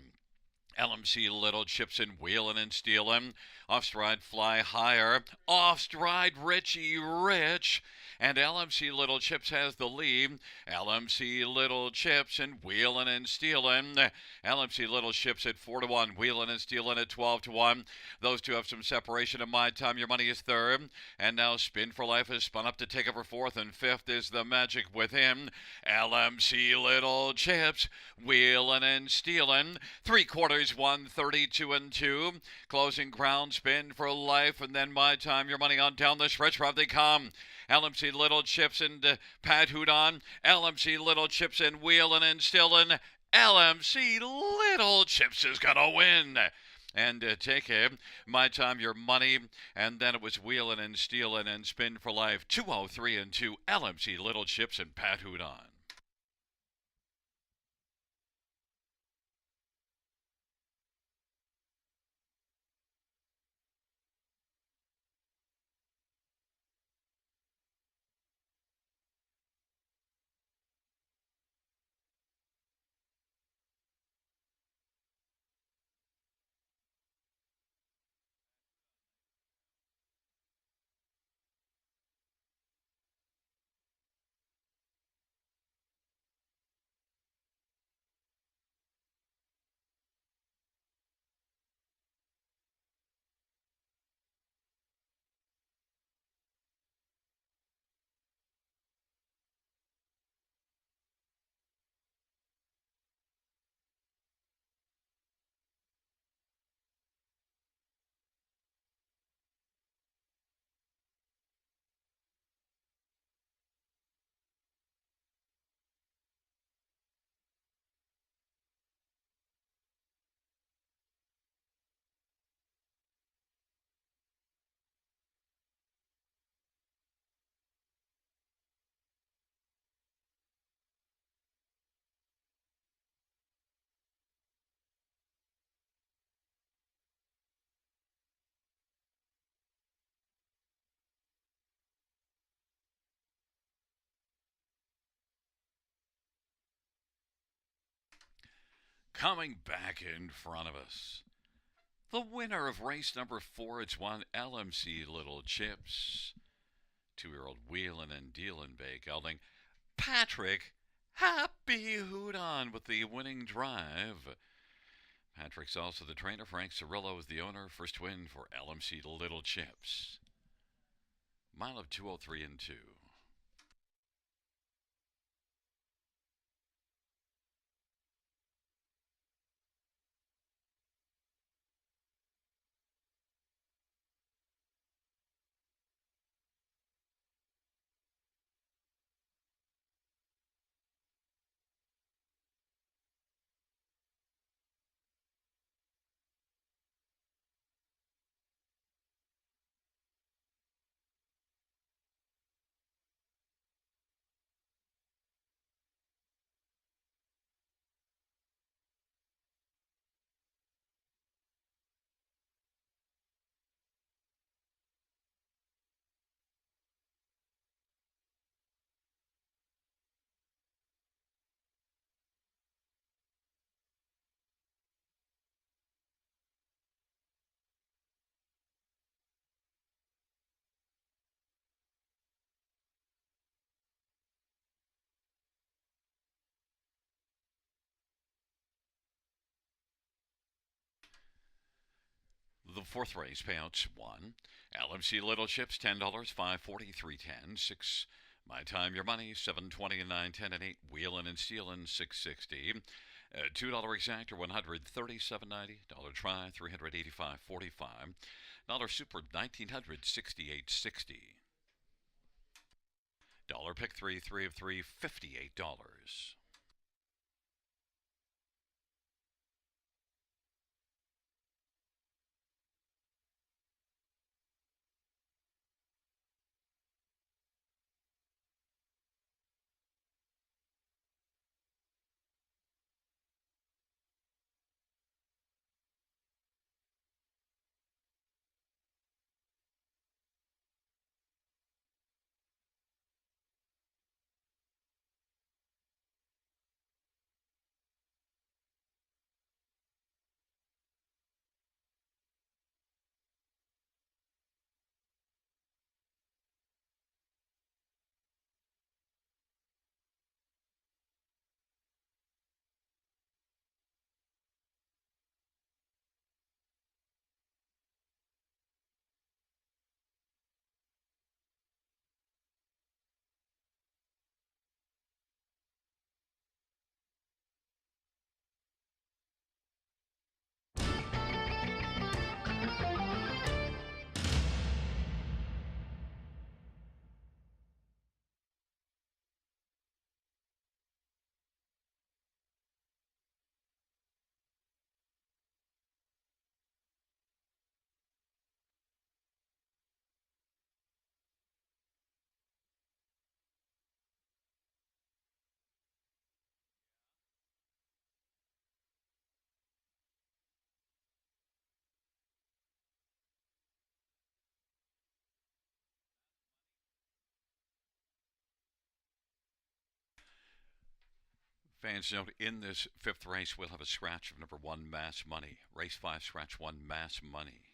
LMC Little Chips and Wheelin' and Stealin'. Off stride, Fly Higher. Off stride, Richie Rich. And LMC Little Chips has the lead. LMC Little Chips and Wheelin' and Stealin'. LMC Little Chips at 4-1. Wheelin' and Stealin' at 12-1. Those two have some separation. And My Time, Your Money is third. And now Spin for Life has spun up to take over fourth. And fifth is the Magic Within. LMC Little Chips, Wheelin' and Stealin'. 3/4, 132 and 2. Closing ground, Spin for Life, and then My Time, Your Money on down the stretch. Route they come. LMC Little Chips and Pat Houdon. LMC Little Chips and Wheelin' and Stealin'. LMC Little Chips is gonna win and take it. My Time, Your Money, and then it was Wheelin' and Stealin' and Spin for Life. 203 and 2. LMC Little Chips and Pat Houdon. Coming back in front of us, the winner of race number 4, it's one LMC Little Chips. 2-year-old Wheelin' and Dealin' Bay gelding. Patrick Happy Houdon with the winning drive. Patrick's also the trainer. Frank Cirillo is the owner. First win for LMC Little Chips. Mile of 203 and 2. The fourth race payouts 1. LMC Little Chips $10, 540, 310, 6. My Time Your Money 720 and 910 and 8. Wheelin' and Stealin' 660. $2 exact or 137.90. Dollar Try 385.45. Dollar Super 1968.60. Dollar Pick 3 of 3 $58. Fans note, in this fifth race, we'll have a scratch of number 1, Mass Money. Race 5, scratch 1, Mass Money.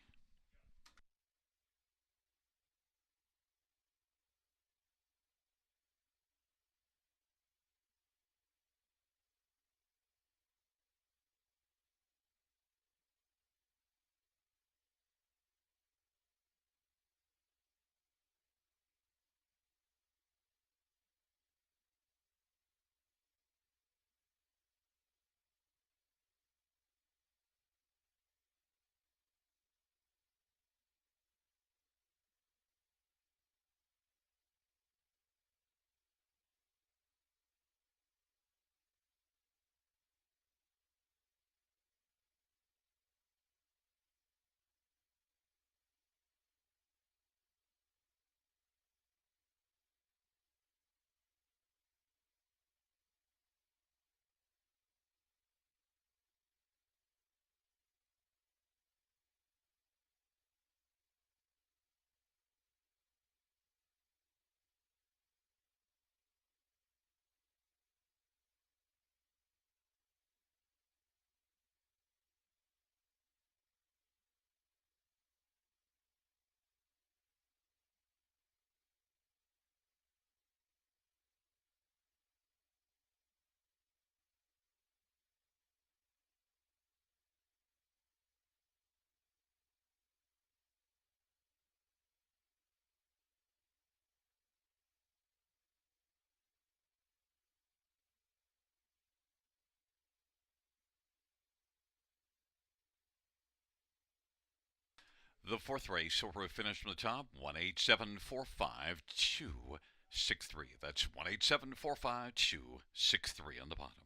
The fourth race, so we're finished from the top, 18745 That's 18745 on the bottom.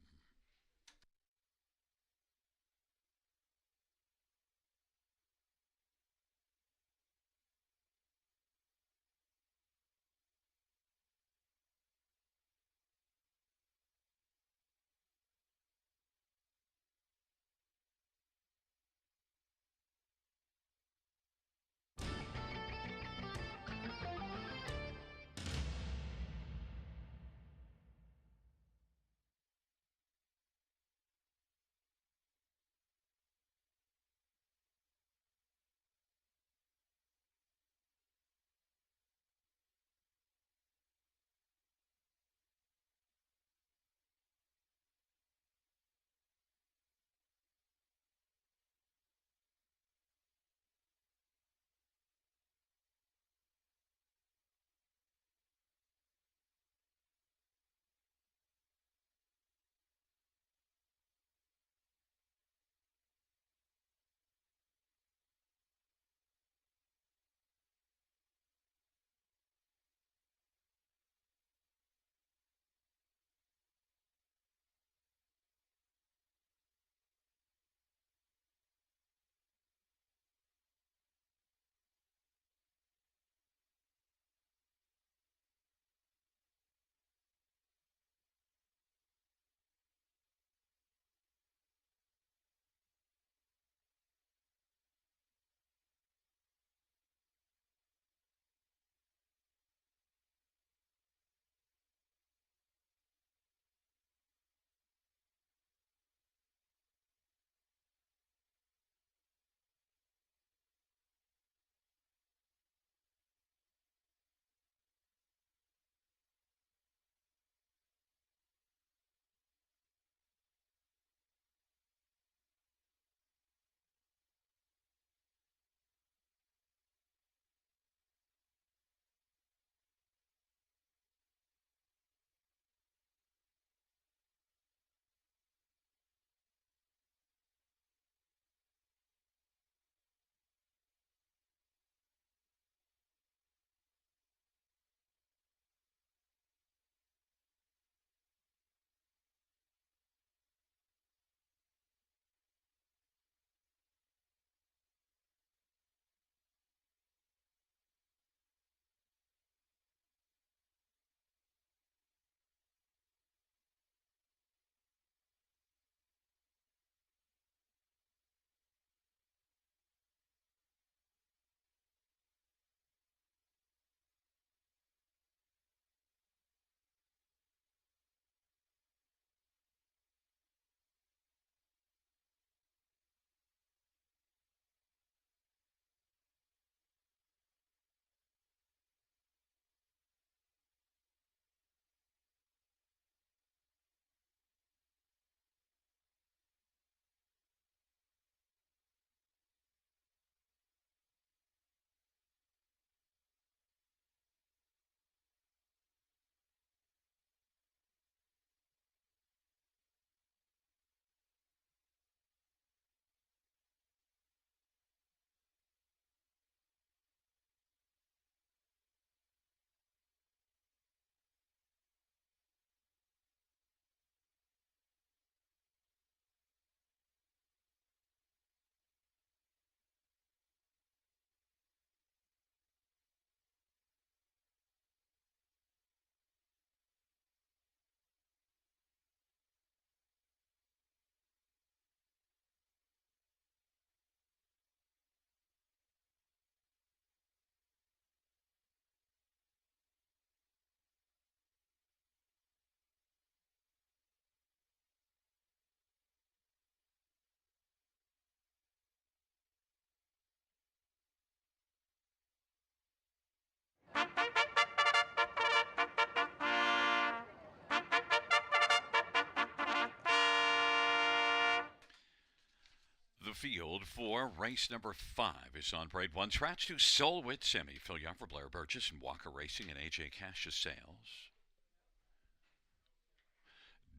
field for race number 5 is on parade. One scratch to Solwit Semi, Phil Young for Blair Burgess and Walker Racing and AJ Cash's Sales.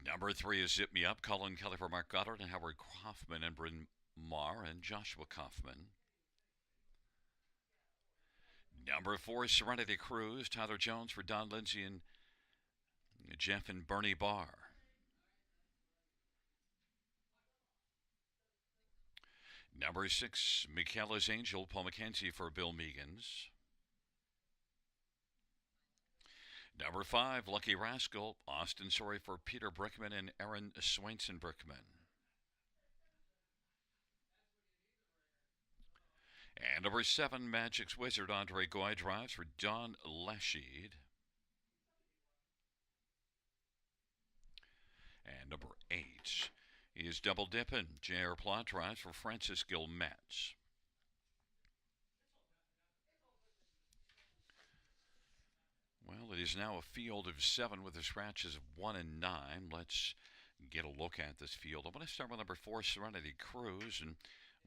Number 3 is Zip Me Up, Colin Kelly for Mark Goddard and Howard Kaufman and Bryn Marr and Joshua Kaufman. Number 4 is Serenity Cruise, Tyler Jones for Don Lindsay and Jeff and Bernie Barr. Number 6, Michaela's Angel, Paul McKenzie for Bill Meegans. Number 5, Lucky Rascal, Austin Sorry for Peter Brickman and Aaron Swainson Brickman. And number 7, Magic's Wizard, Andre Goy drives for Don Lesheed. And number 8 is Double Dippin', J.R. Plot drives for Francis Gilmetz. Well, it is now a field of 7 with the scratches of 1 and 9. Let's get a look at this field. I want to start with number 4, Serenity Cruise. And,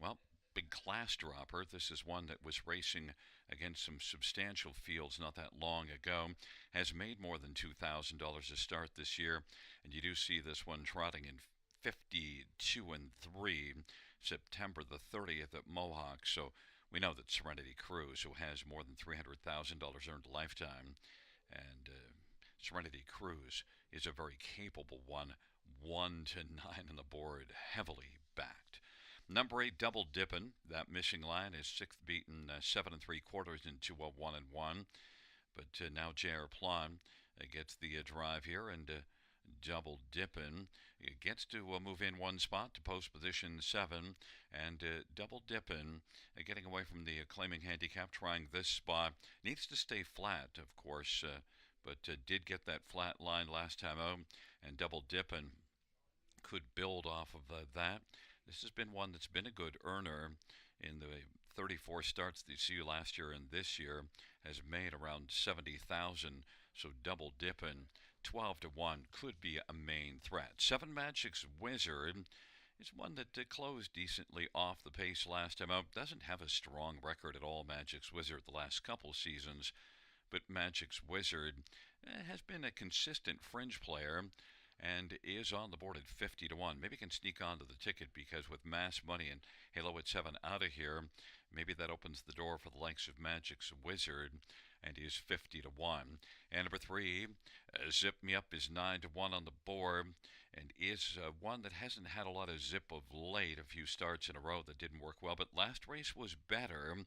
well, big class dropper. This is one that was racing against some substantial fields not that long ago. Has made more than $2,000 a start this year. And you do see this one trotting in 52 and 3, September the 30th at Mohawk. So we know that Serenity Cruise, who has more than $300,000 earned a lifetime, and Serenity Cruise is a very capable one. 1 to 9 on the board, heavily backed. Number 8, Double Dippin'. That missing line is 6th beaten 7 3/4 into a 1 and 1. But now J.R. Plon gets the drive here, and Double Dippin' gets to move in one spot to post position 7. And Double Dippin' getting away from the claiming handicap, trying this spot. Needs to stay flat, of course, but did get that flat line last time out. And Double Dippin' could build off of that. This has been one that's been a good earner in the 34 starts that you see last year and this year. Has made around 70,000. So Double Dippin', 12 to 1, could be a main threat. 7, Magic's Wizard is one that closed decently off the pace last time out. Doesn't have a strong record at all, Magic's Wizard, the last couple seasons. But Magic's Wizard has been a consistent fringe player and is on the board at 50 to 1. Maybe can sneak onto the ticket because with Mass Money and Halo at 7 out of here, maybe that opens the door for the likes of Magic's Wizard, and is 50 to 1. And number 3, Zip Me Up is 9 to 1 on the board, and is one that hasn't had a lot of zip of late. A few starts in a row that didn't work well, but last race was better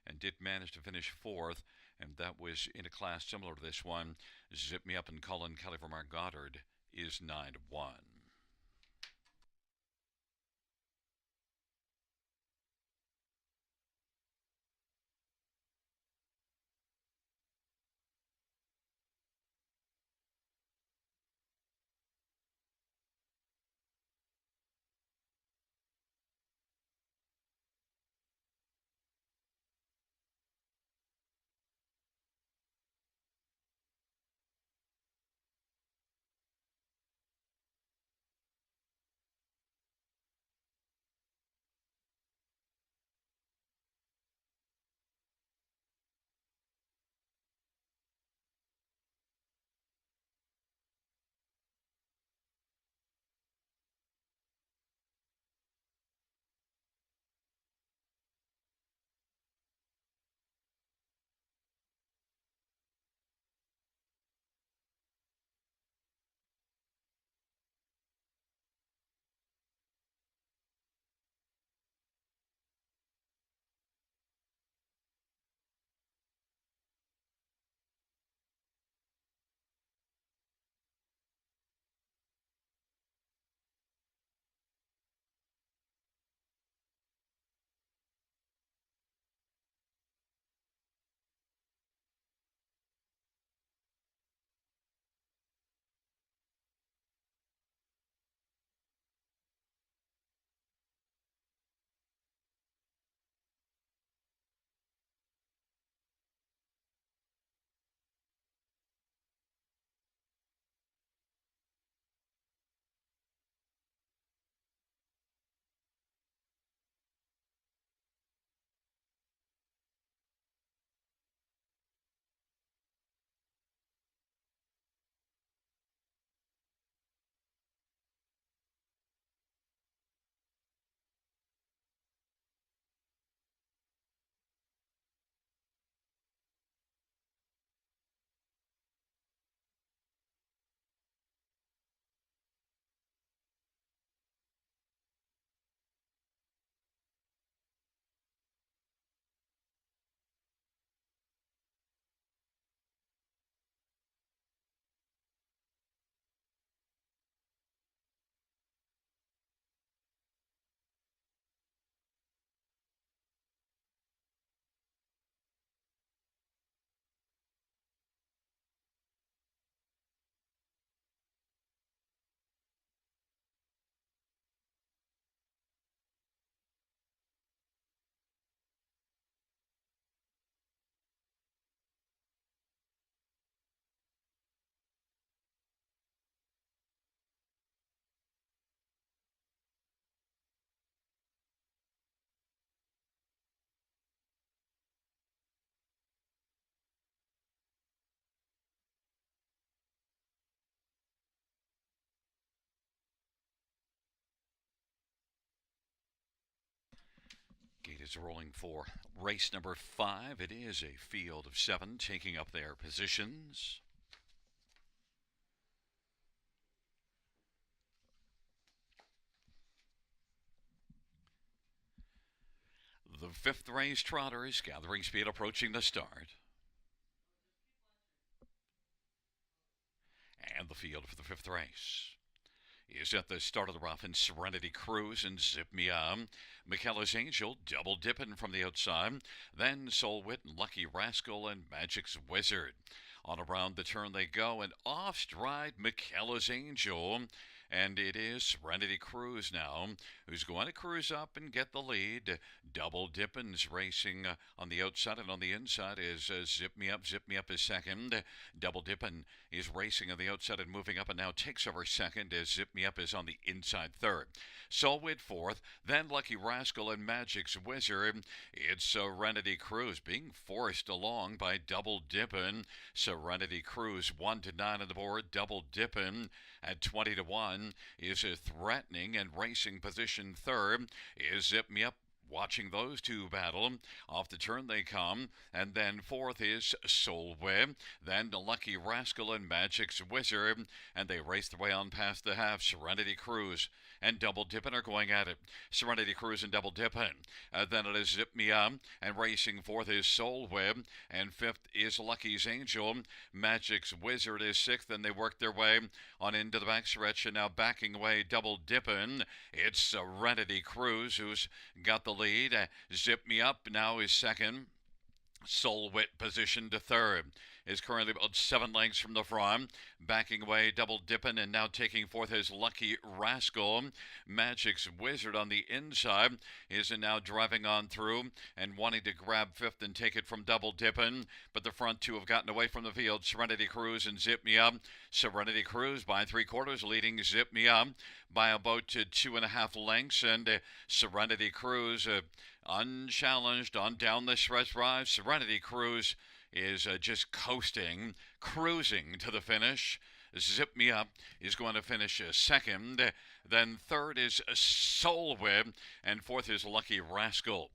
and did manage to finish 4th, and that was in a class similar to this one. Zip Me Up and Colin Kelly from Mark Goddard is 9 to 1. is rolling for race number 5. It is a field of 7 taking up their positions. The 5th race trotters gathering speed approaching the start. And the field for the 5th race is at the start of the rough in Serenity Cruise and Zip Me Up. McKellar's Angel double dipping from the outside. Then Soul Wit and Lucky Rascal and Magic's Wizard. On around the turn they go, and off stride McKellar's Angel. And it is Serenity Cruise now, who's going to cruise up and get the lead. Double Dippin's racing on the outside, and on the inside is Zip Me Up. Zip Me Up is second. Double Dippin is racing on the outside and moving up, and now takes over second as Zip Me Up is on the inside third. Solwit fourth, then Lucky Rascal and Magic's Wizard. It's Serenity Cruise being forced along by Double Dippin. Serenity Cruise 1-9 on the board. Double Dippin at 20-1 is threatening, and racing position third is Zip Me Up. Watching those two battle. Off the turn they come. And then fourth is Soul Web. Then the Lucky Rascal and Magic's Wizard. And they race their way on past the half. Serenity Cruise and Double Dippin' are going at it. Serenity Cruise and Double Dippin'. Then it is Zip Me Up. And racing fourth is Soul Web. And fifth is Lucky's Angel. Magic's Wizard is sixth. And they work their way on into the backstretch. And now backing away Double Dippin'. It's Serenity Cruise who's got the lead. Zip Me Up now is second. Soul Wit positioned to third. Is currently about 7 lengths from the front. Backing away Double Dippin', and now taking forth his Lucky Rascal. Magic's Wizard on the inside is now driving on through and wanting to grab fifth and take it from Double Dippin'. But the front two have gotten away from the field. Serenity Cruise and Zip Me Up. Serenity Cruise by 3/4 leading Zip Me Up by about 2.5 lengths. And Serenity Cruise unchallenged on down the stretch drive. Serenity Cruise is just coasting, cruising to the finish. Zip Me Up is going to finish second. Then third is Soul Web, and fourth is Lucky Rascal.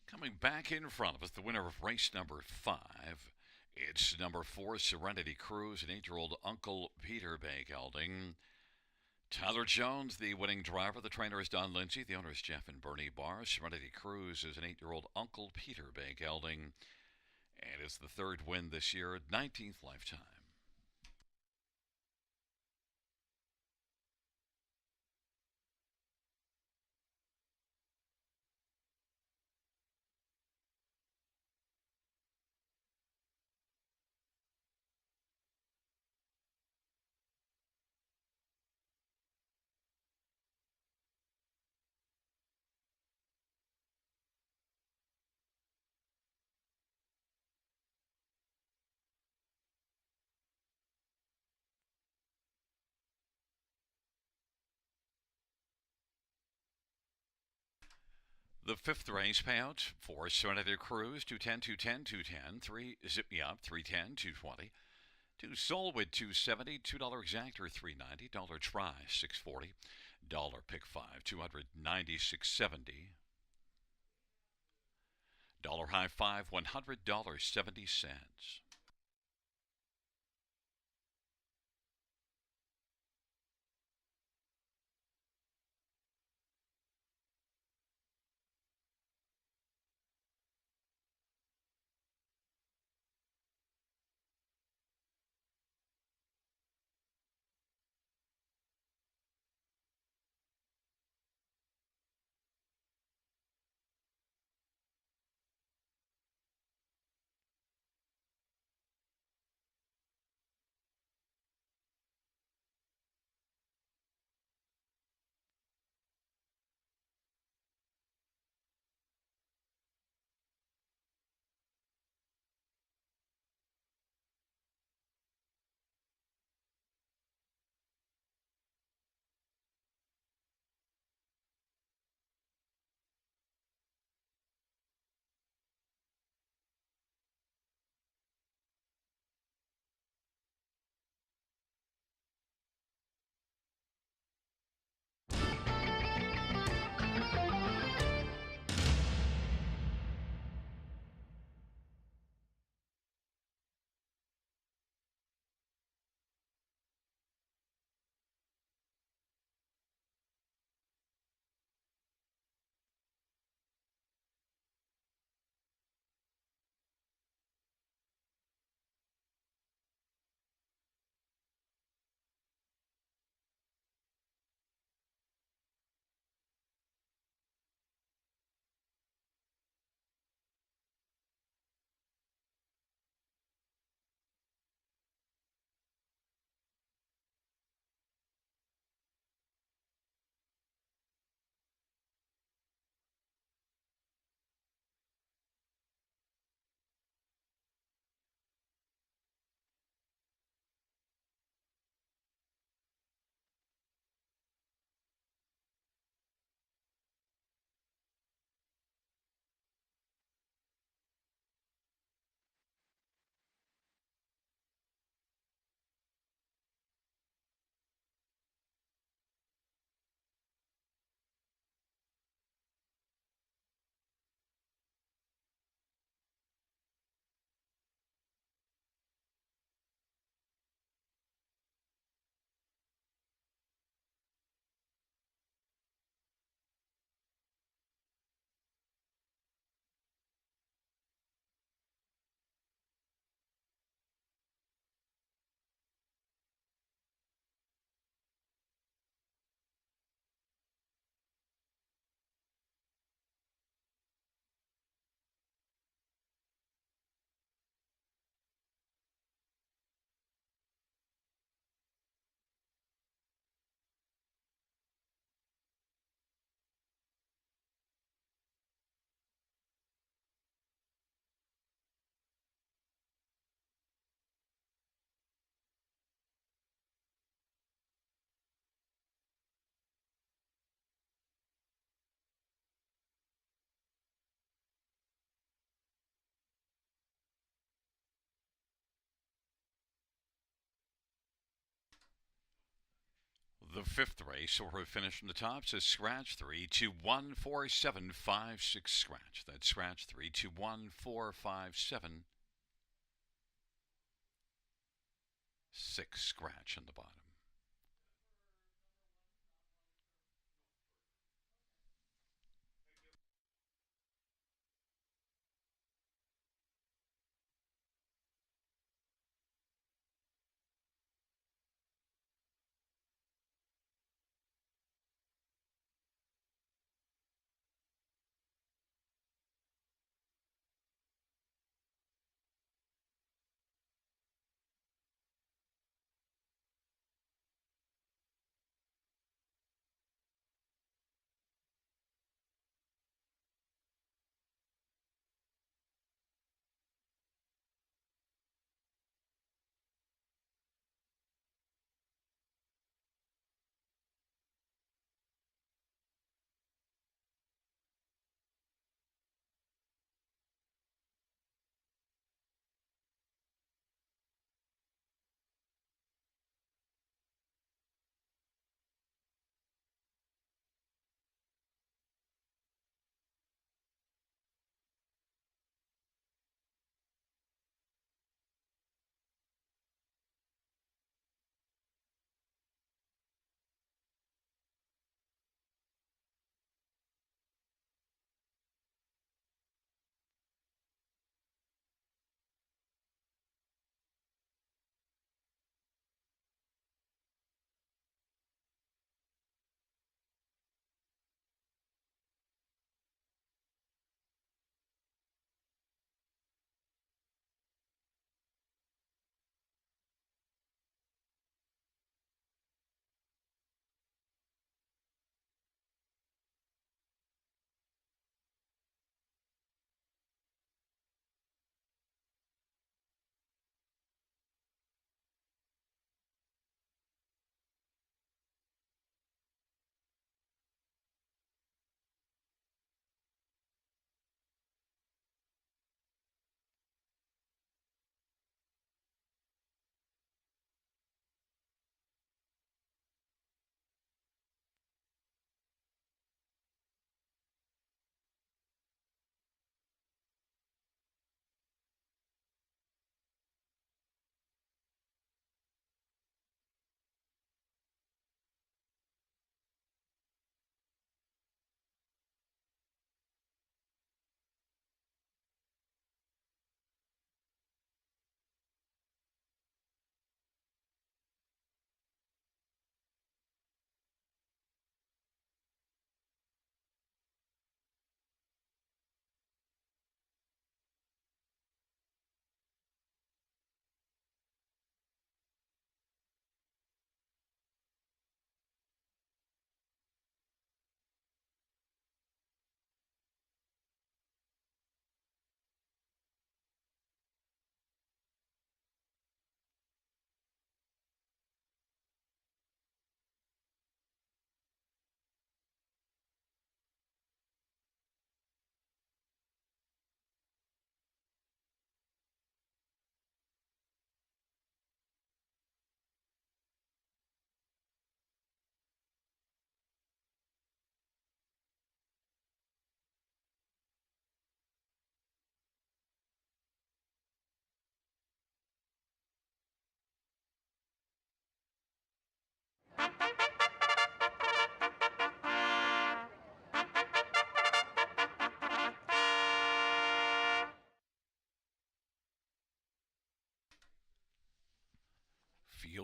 Coming back in front of us, the winner of race number 5. It's number 4, Serenity Cruise, an 8-year-old Uncle Peter Bay gelding. Tyler Jones, the winning driver. The trainer is Don Lindsay. The owner is Jeff and Bernie Barr. Serenity Cruise is an 8-year-old Uncle Peter Bay gelding. And it's the 3rd win this year, 19th lifetime. The fifth race payout for Serenity Cruise, 210, 210, 210. 3 Zip Me Up, 310, 220. 2 Solwood, 270. $2 Exactor, 390. Dollar Try, 640. Dollar Pick 5, 296.70. Dollar High 5, $100.70. The fifth race, or who finished from the top, says scratch 3214756 scratch. That's scratch 3214576 scratch in the bottom.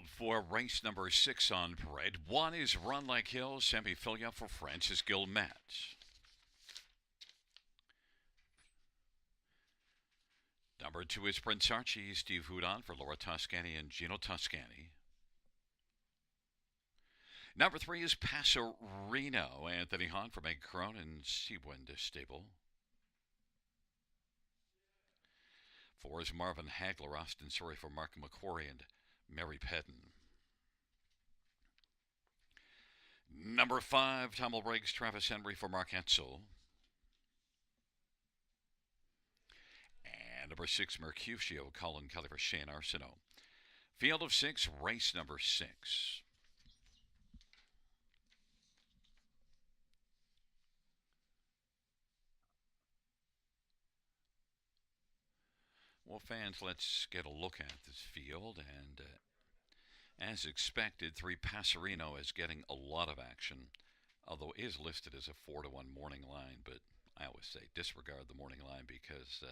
Field for race number 6 on parade. 1 is Run Like Hills, semi-filia for Francis Gilmet. Number 2 is Prince Archie, Steve Houdon for Laura Toscani and Gino Toscani. Number 3 is Passerino, Anthony Hahn for Meg Crone and Seawind Stable. 4 is Marvin Hagler, Austin Surrey for Mark McQuarrie and Mary Pedden. Number 5, Tommel Riggs, Travis Henry for Mark Etzel. And number 6, Mercutio, Colin Kelly for Shane Arsenault. Field of 6, race number 6. Well, fans, let's get a look at this field. And as expected, 3 Passerino is getting a lot of action, although it is listed as a 4-1 morning line. But I always say disregard the morning line because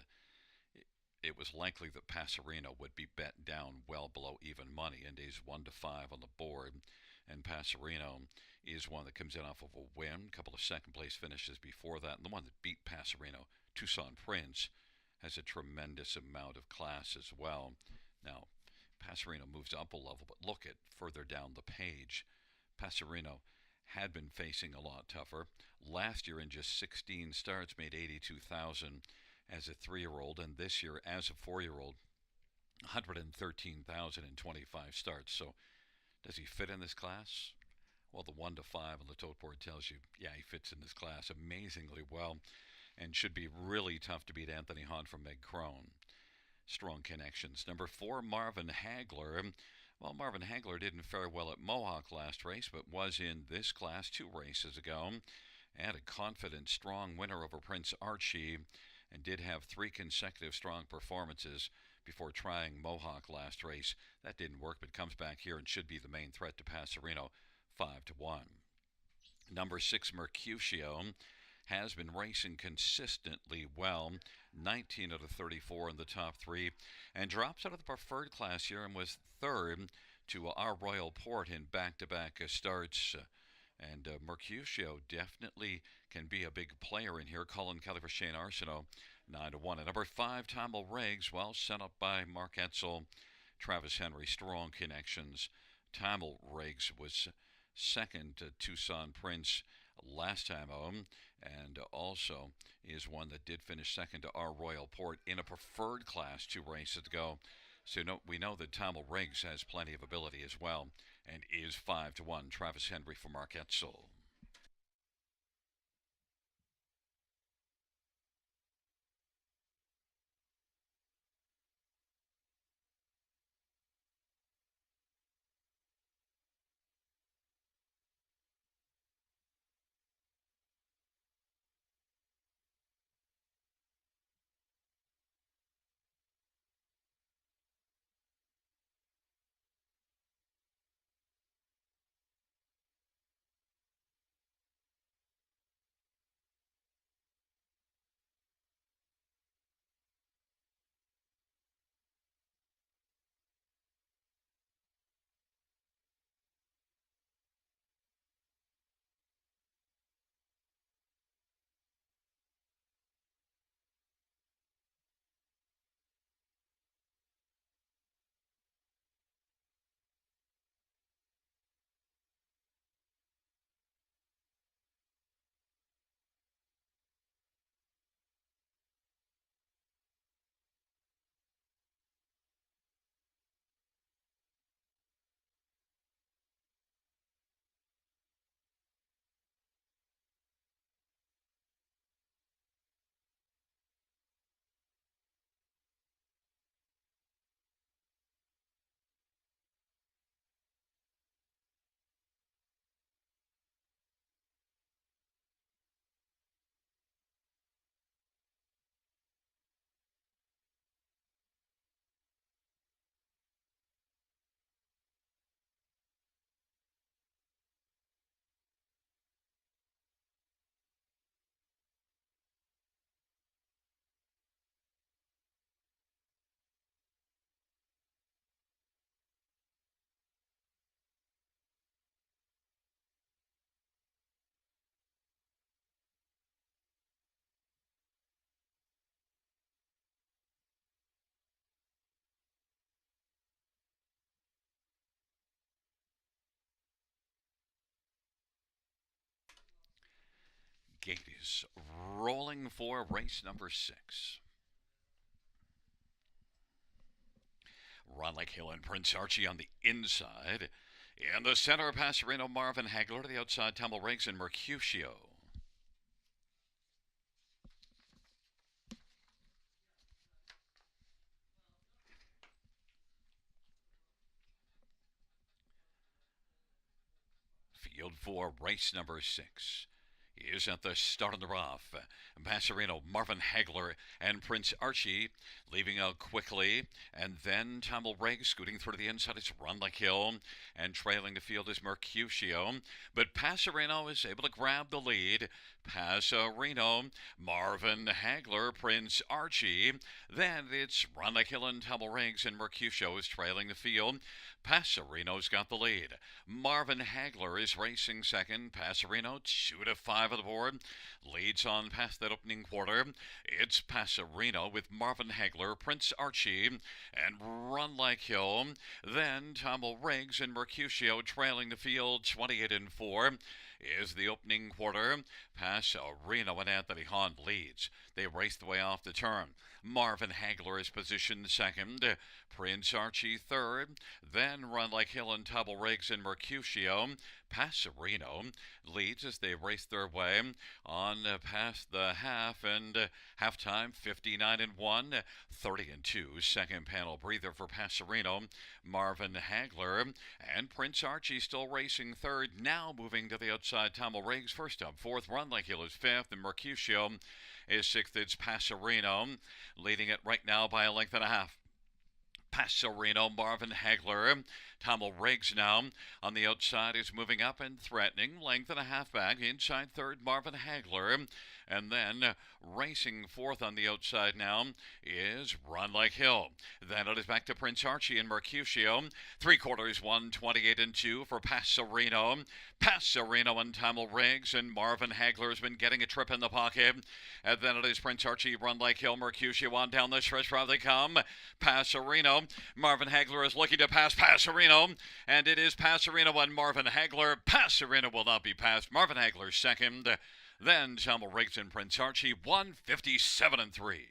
it was likely that Passerino would be bet down well below even money, and he's 1-5 on the board. And Passerino is one that comes in off of a win, a couple of second place finishes before that, and the one that beat Passerino, Tucson Prince, has a tremendous amount of class as well. Now, Passerino moves up a level, but look at further down the page. Passerino had been facing a lot tougher. Last year, in just 16 starts, made $82,000 as a 3-year-old, and this year, as a 4-year-old, $113,000 in 25 starts. So, does he fit in this class? Well, the 1-5 on the tote board tells you, yeah, he fits in this class amazingly well, and should be really tough to beat Anthony Hahn from Meg Crone. Strong connections. Number 4, Marvin Hagler. Well, Marvin Hagler didn't fare well at Mohawk last race, but was in this class 2 races ago. And a confident, strong winner over Prince Archie, and did have 3 consecutive strong performances before trying Mohawk last race. That didn't work, but comes back here and should be the main threat to Passerino, 5-1. Number 6, Mercutio, has been racing consistently well, 19 out of 34 in the top 3, and drops out of the preferred class here and was 3rd to Our Royal Port in back-to-back starts. And Mercutio definitely can be a big player in here. Colin Kelly for Shane Arsenault, 9-1. And number 5, Tommel Riggs, well, sent up by Mark Etzel, Travis Henry, strong connections. Tommel Riggs was second to Tucson Prince last time home, and also is one that did finish second to Our Royal Port in a preferred class 2 races ago. So we know that Tommel Riggs has plenty of ability as well, and is 5-1. Travis Henry for Mark Etzel. Gate is rolling for race number 6. Ron Lake Hill and Prince Archie on the inside. In the center, Passerino, Marvin Hagler. To the outside, Tumble Riggs and Mercutio. Field 4, race number 6 is at the start of the rough. Passerino, Marvin Hagler, and Prince Archie leaving out quickly. And then Tumble Riggs scooting through to the inside is Run Like Hill. And trailing the field is Mercutio. But Passerino is able to grab the lead. Passerino, Marvin Hagler, Prince Archie. Then it's Run Like Hill and Tumble Riggs, and Mercutio is trailing the field. Passerino's got the lead. Marvin Hagler is racing second. Passerino, 2 to 5 of the board. Leads on past that opening quarter. It's Passerino with Marvin Hagler, Prince Archie, and Run Like Hill. Then Tumble Riggs and Mercutio trailing the field, 28 and 4 is the opening quarter. Passerino and Anthony Hahn leads. They race the way off the turn. Marvin Hagler is positioned second. Prince Archie third. Then Run Like Hill and Tumble Riggs and Mercutio. Passerino leads as they race their way on past the half and halftime, 59 and 1, 30 and 2. Second panel breather for Passerino. Marvin Hagler and Prince Archie still racing third. Now moving to the outside, Tumble Riggs first up. Fourth, Run Like Hill is fifth, and Mercutio is sixth. It's Passerino leading it right now by a length and a half. Passerino, Marvin Hagler, Tumble Riggs now on the outside is moving up and threatening. Length and a half back. Inside third, Marvin Hagler. And then racing fourth on the outside now is Run Like Hill. Then it is back to Prince Archie and Mercutio. 3/4, 128 and 2 for Passerino. Passerino and Tumble Riggs, and Marvin Hagler has been getting a trip in the pocket. And then it is Prince Archie, Run Like Hill, Mercutio on down the stretch. How they come. Passerino. Marvin Hagler is looking to pass Passerino. And it is Passerino and Marvin Hagler. Passerino will not be passed. Marvin Hagler second. Then Tumble Riggs and Prince Archie, 157 and 3.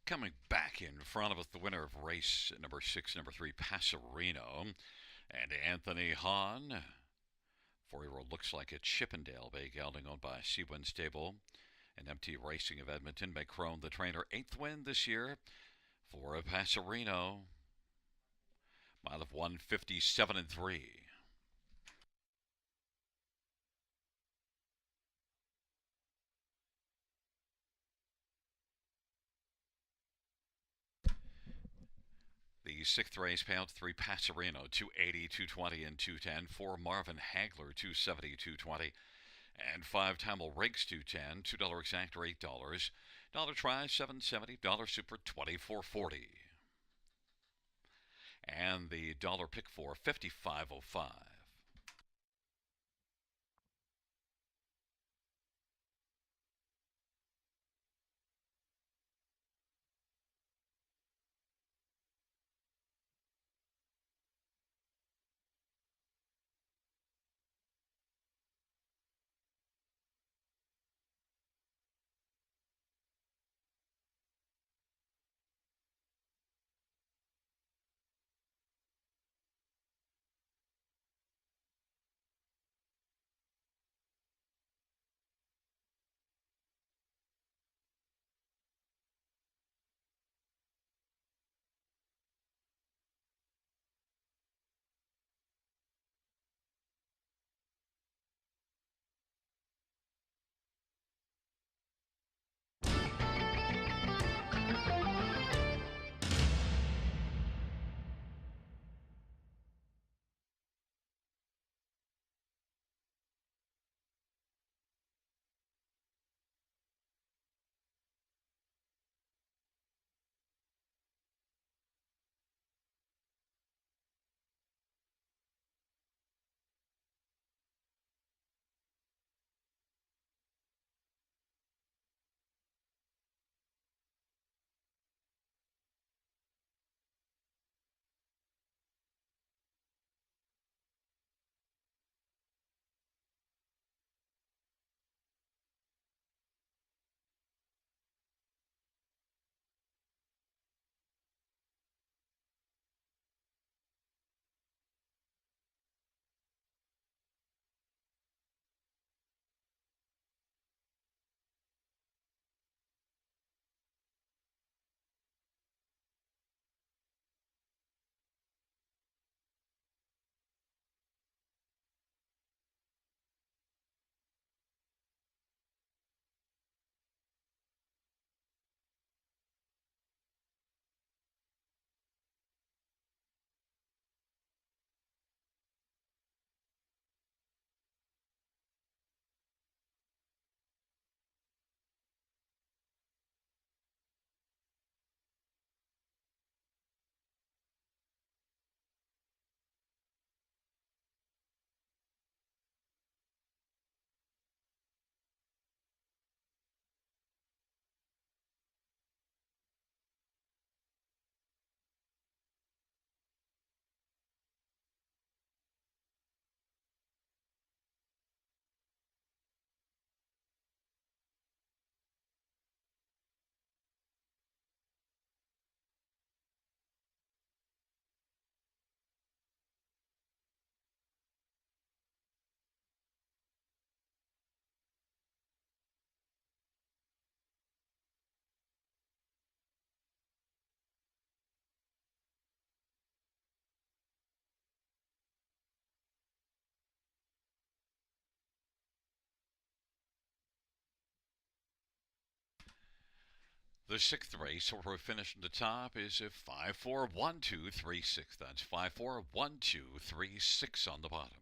Coming back in front of us, the winner of race number 6, number 3, Passerino, and Anthony Hahn. 4-year-old looks like a Chippendale Bay gelding owned by Seawind Stable and MT Racing of Edmonton. By Crone, the trainer, 8th win this year for Passerino. Mile of 157 and 3. The 6th race, pound 3, Passerino, 280, 220, and 210. 4, Marvin Hagler, 270, 220. And 5, Tumble Riggs, 210. $2 exact or $8. Dollar try, $7.70. Dollar super, $24.40. And the dollar pick for, $55.05. The sixth race, where we finish at the top, is a 5-4-1-2-3-6. That's 5-4-1-2-3-6 on the bottom.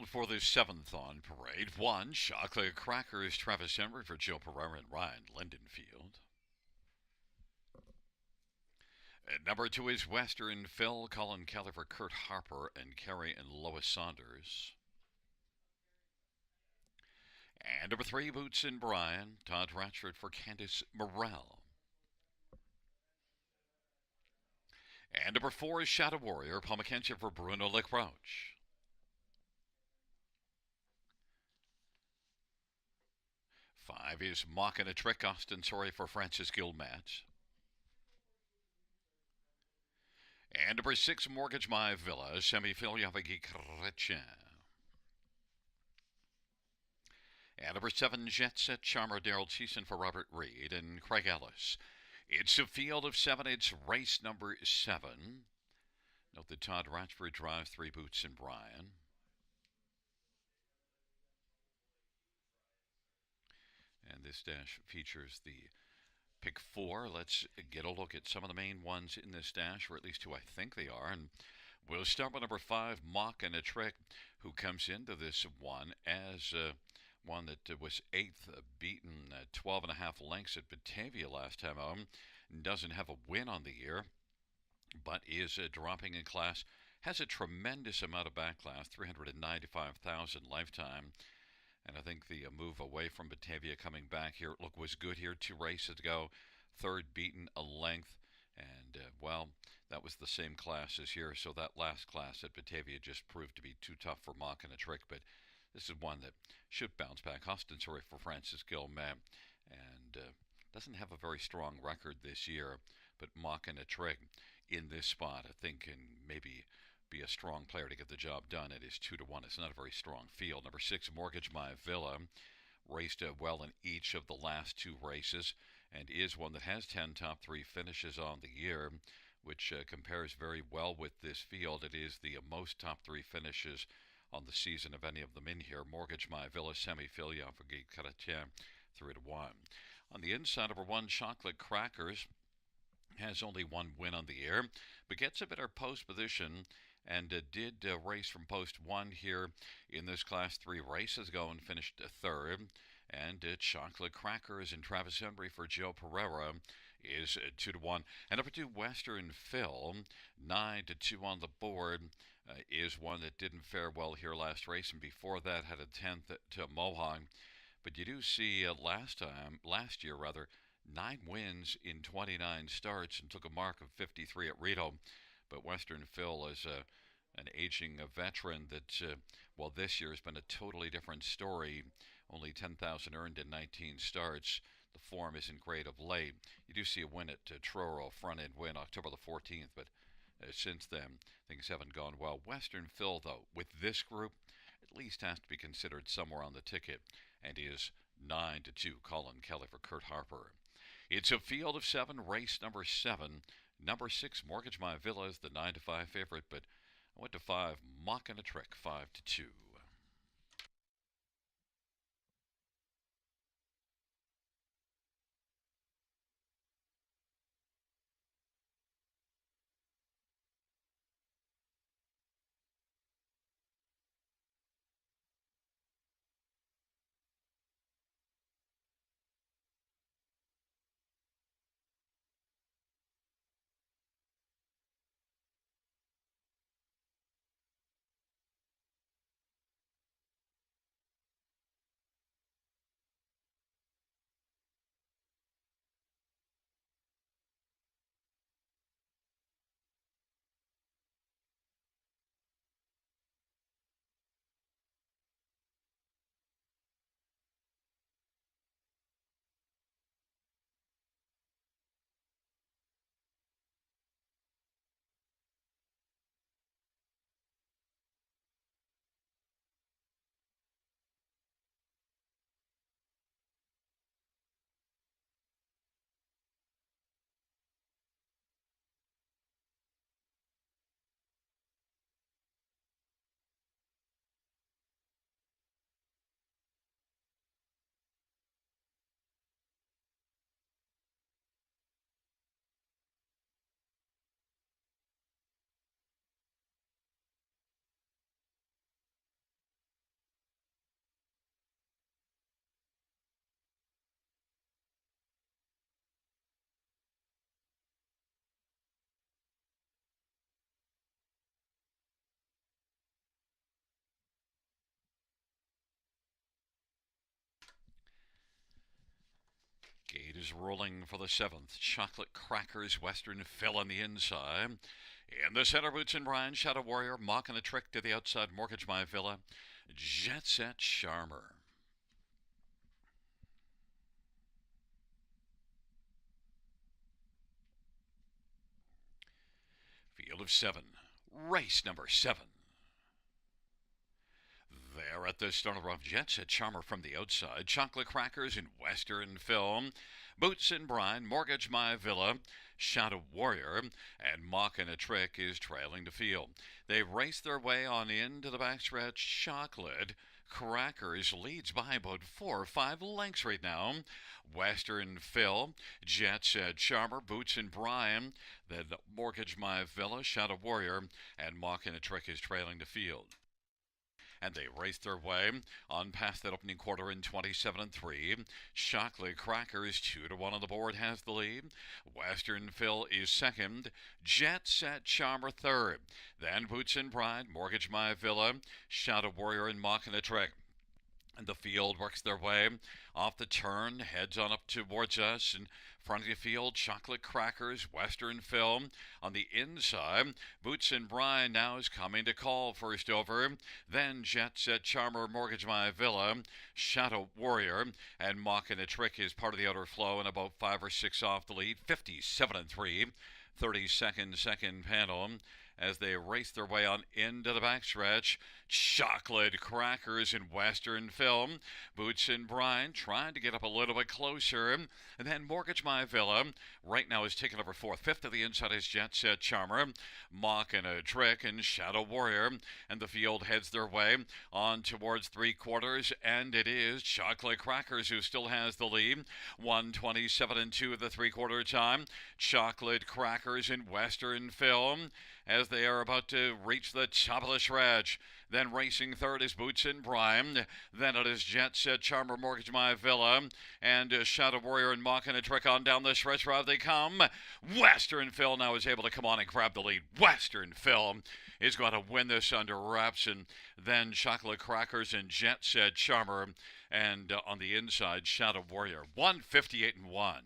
field for the seventh on parade. 1, Chocolate Crackers, Travis Henry for Joe Pereira and Ryan Lindenfield. Number 2 is Western Phil, Colin Kelly for Kurt Harper and Kerry and Lois Saunders. And number 3, Boots and Brian, Todd Ratchford for Candice Morrell. And number 4 is Shadow Warrior, Paul McKenzie for Bruno Lecroach. 5 is Mock and a Trick, Austin Sorry for Francis Gilmat. And number 6, Mortgage My Villa, Semi-Phil Yavagi Kretchen. And number 7, Jet Set Charmer, Daryl Cheeson for Robert Reed and Craig Ellis. It's a field of 7. It's race number 7. Note that Todd Ratchford drives 3, Boots and Brian. And this dash features the pick 4. Let's get a look at some of the main ones in this dash, or at least who I think they are. And we'll start with number 5, Mock and a Trick, who comes into this one as one that was 8th, beaten 12.5 lengths at Batavia last time out. Doesn't have a win on the year, but is dropping in class. Has a tremendous amount of backclass, 395,000 lifetime. And I think the move away from Batavia coming back here, look, was good here 2 races ago. 3rd beaten a length. And, well, that was the same class as here. So that last class at Batavia just proved to be too tough for Mock and a Trick. But this is one that should bounce back. Austin Sorry for Francis Gilman. And doesn't have a very strong record this year. But Mock and a Trick in this spot, I think, can maybe be a strong player to get the job done. It is 2-1. It's not a very strong field. Number 6, Mortgage My Villa, raced well in each of the last 2 races and is one that has 10 top 3 finishes on the year, which compares very well with this field. It is the most top 3 finishes on the season of any of them in here. Mortgage My Villa, Semi-Filia for Guy Caratien, 3-1. On the inside, number 1, Chocolate Crackers has only 1 win on the year, but gets a better post position and did race from post 1 here in this class 3 races ago and finished 3rd. And Chocolate Crackers and Travis Henry for Joe Pereira is 2-1. And number 2, Western Phil, 9-2 on the board, is one that didn't fare well here last race, and before that had a 10th to Mohawk. But you do see last year, 9 wins in 29 starts and took a mark of 53 at Rito. But Western Phil is an aging veteran that, well, this year has been a totally different story. Only 10,000 earned in 19 starts. The form isn't great of late. You do see a win at Truro, front-end win, October the 14th, but since then, things haven't gone well. Western Phil, though, with this group, at least has to be considered somewhere on the ticket, and is 9-2. Colin Kelly for Kurt Harper. It's a field of 7, race number 7. Number 6, Mortgage My Villa is the 9-5 favorite, but I went to 5, Mock and a Trick, 5-2. is rolling for the seventh. Chocolate Crackers, Western Fill on the inside. In the center, Boots and Brian, Shadow Warrior, mocking a trick to the outside, Mortgage My Villa, Jet Set Charmer. Field of seven, race number 7. There at the start of Jet Set Charmer from the outside, Chocolate Crackers in Western Film, Boots and Brian, Mortgage My Villa, Shadow Warrior, and Mockin' a Trick is trailing the field. They've raced their way on into the backstretch. Chocolate Crackers leads by about 4 or 5 lengths right now. Western Phil, Jet Set Charmer, Boots and Brian, then Mortgage My Villa, Shadow Warrior, and Mockin' a Trick is trailing the field. And they raced their way on past that opening quarter in 27-3. Chocolate Crackers 2-1 on the board has the lead. Western Phil is second. Jet Set Charmer third. Then Boots and Bride, Mortgage My Villa, Shadow Warrior, and Mockin' a Trick. And the field works their way off the turn, heads on up towards us. In front of the field, Chocolate Crackers, Western Film. On the inside, Boots and Brian now is coming to call first over. Then Jet Set Charmer, Mortgage My Villa, Shadow Warrior, and Mockin' a Trick is part of the outer flow and about 5 or 6 off the lead. 57-3, 32nd second panel. As they race their way on into the backstretch, Chocolate Crackers in Western Film, Boots and Brian trying to get up a little bit closer, and then Mortgage My Villa right now is taking over fourth. Fifth to the inside is Jet Set Charmer, Mockin' a Trick, and Shadow Warrior, and the field heads their way on towards 3/4, and it is Chocolate Crackers who still has the lead. 1:27.2 of the 3/4 time. Chocolate Crackers in Western Film as they are about to reach the top of the stretch. Then racing third is Boots and Brian. Then it is Jet Set Charmer, Mortgage My Villa, and Shadow Warrior and Mockin' a Trick on down the stretch. Rather they come. Western Phil now is able to come on and grab the lead. Western Phil is going to win this under wraps, and then Chocolate Crackers and Jet Set Charmer, and on the inside, Shadow Warrior. 158-1.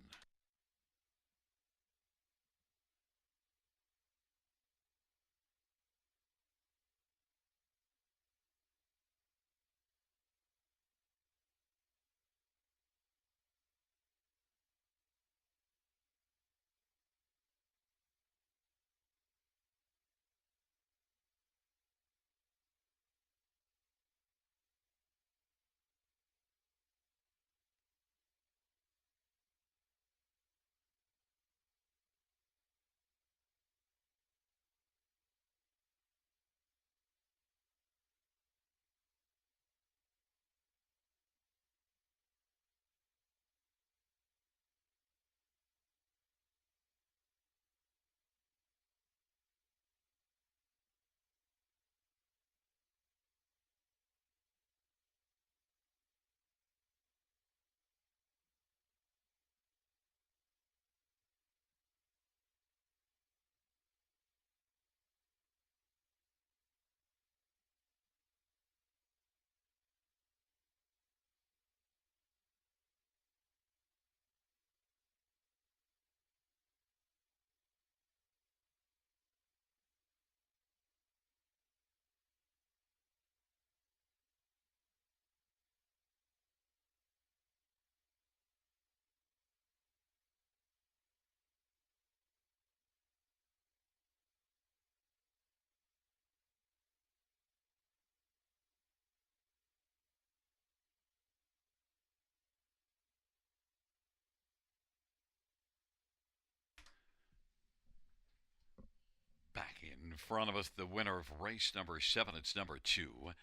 Back in front of us, the winner of race number 7. It's number 2,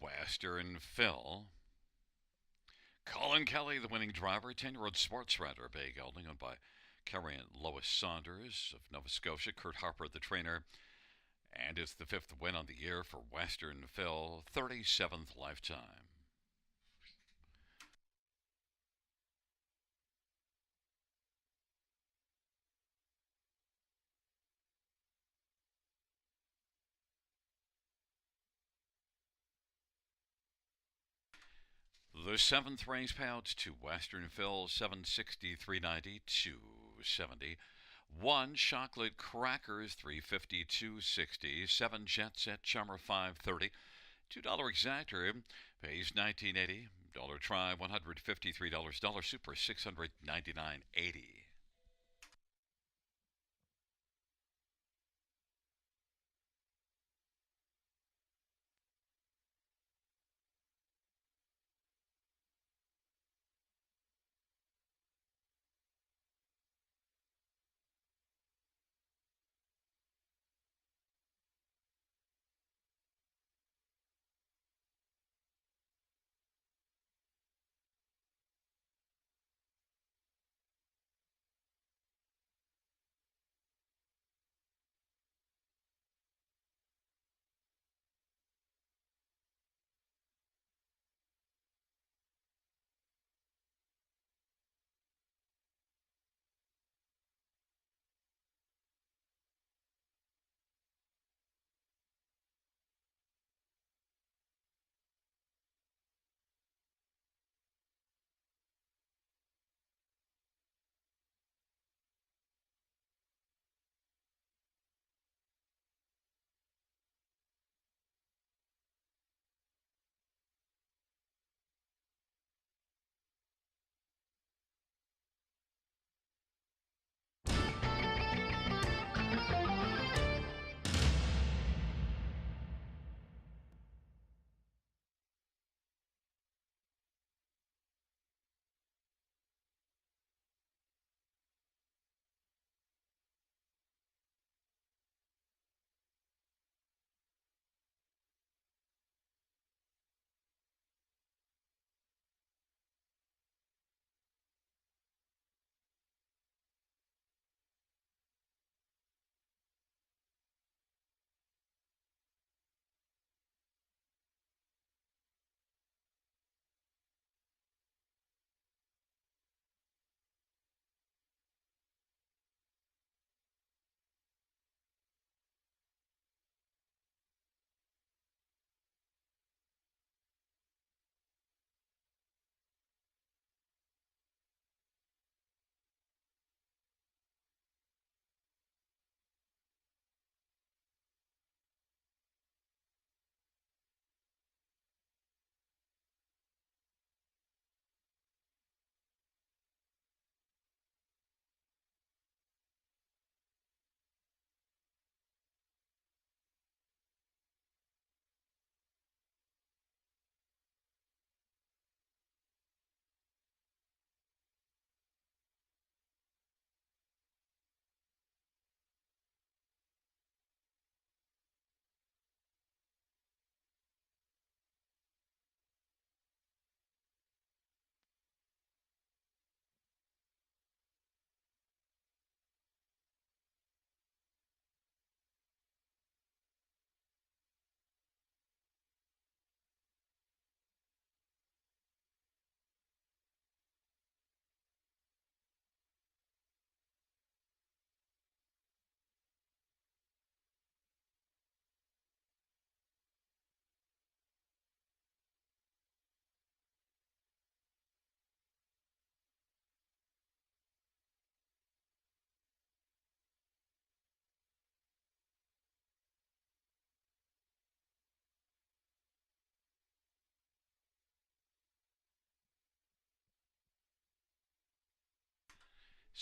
Western Phil. Colin Kelly, the winning driver, 10-year-old sports rider, Bay Gelding, owned by Kerry and Lois Saunders of Nova Scotia. Kurt Harper, the trainer. And it's the 5th win on the year for Western Phil, 37th lifetime. The seventh race payouts to Western Phil 760, 390, 270. One chocolate crackers 350, 260. Seven jet set chummer 530. $2 exactor pays 19.80. Dollar try $153. Dollar super 699.80.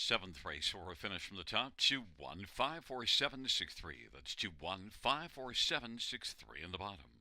Seventh race for a finish from the top. 2-1-5-4-7-6-3. That's 2-1-5-4-7-6-3 in the bottom.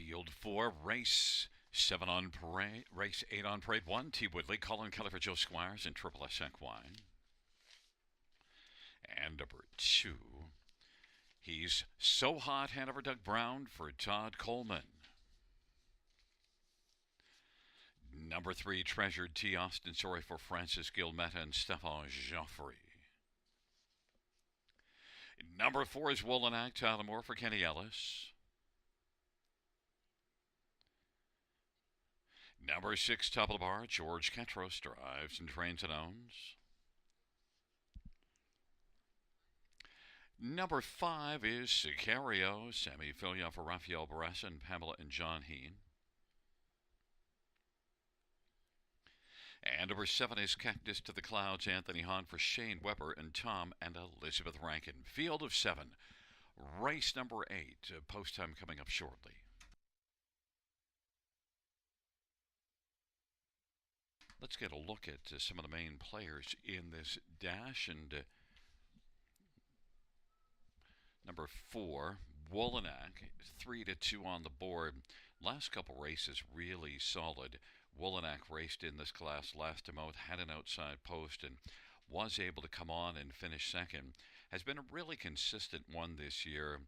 Field 4, race 8 on parade 1. T. Woodley, Colin Keller for Joe Squires and Triple S Equine. And number 2, he's So Hot, Hanover Doug Brown for Todd Coleman. Number 3, Treasured T. Austin Story for Francis Gilmetta and Stefan Joffrey. Number 4 is Woolanack, Tyler Moore for Kenny Ellis. Number 6, Top of the Bar, George Ketros drives and trains and owns. Number 5 is Sicario, Sammy Filia for Rafael Barassa and Pamela and John Heen. And number 7 is Cactus to the Clouds, Anthony Hahn for Shane Weber and Tom and Elizabeth Rankin. Field of 7, race number 8, post time coming up shortly. Let's get a look at some of the main players in this dash. And number 4, Woolanack, 3-2 on the board. Last couple races really solid. Woolanack raced in this class last time out, had an outside post, and was able to come on and finish second. Has been a really consistent one this year.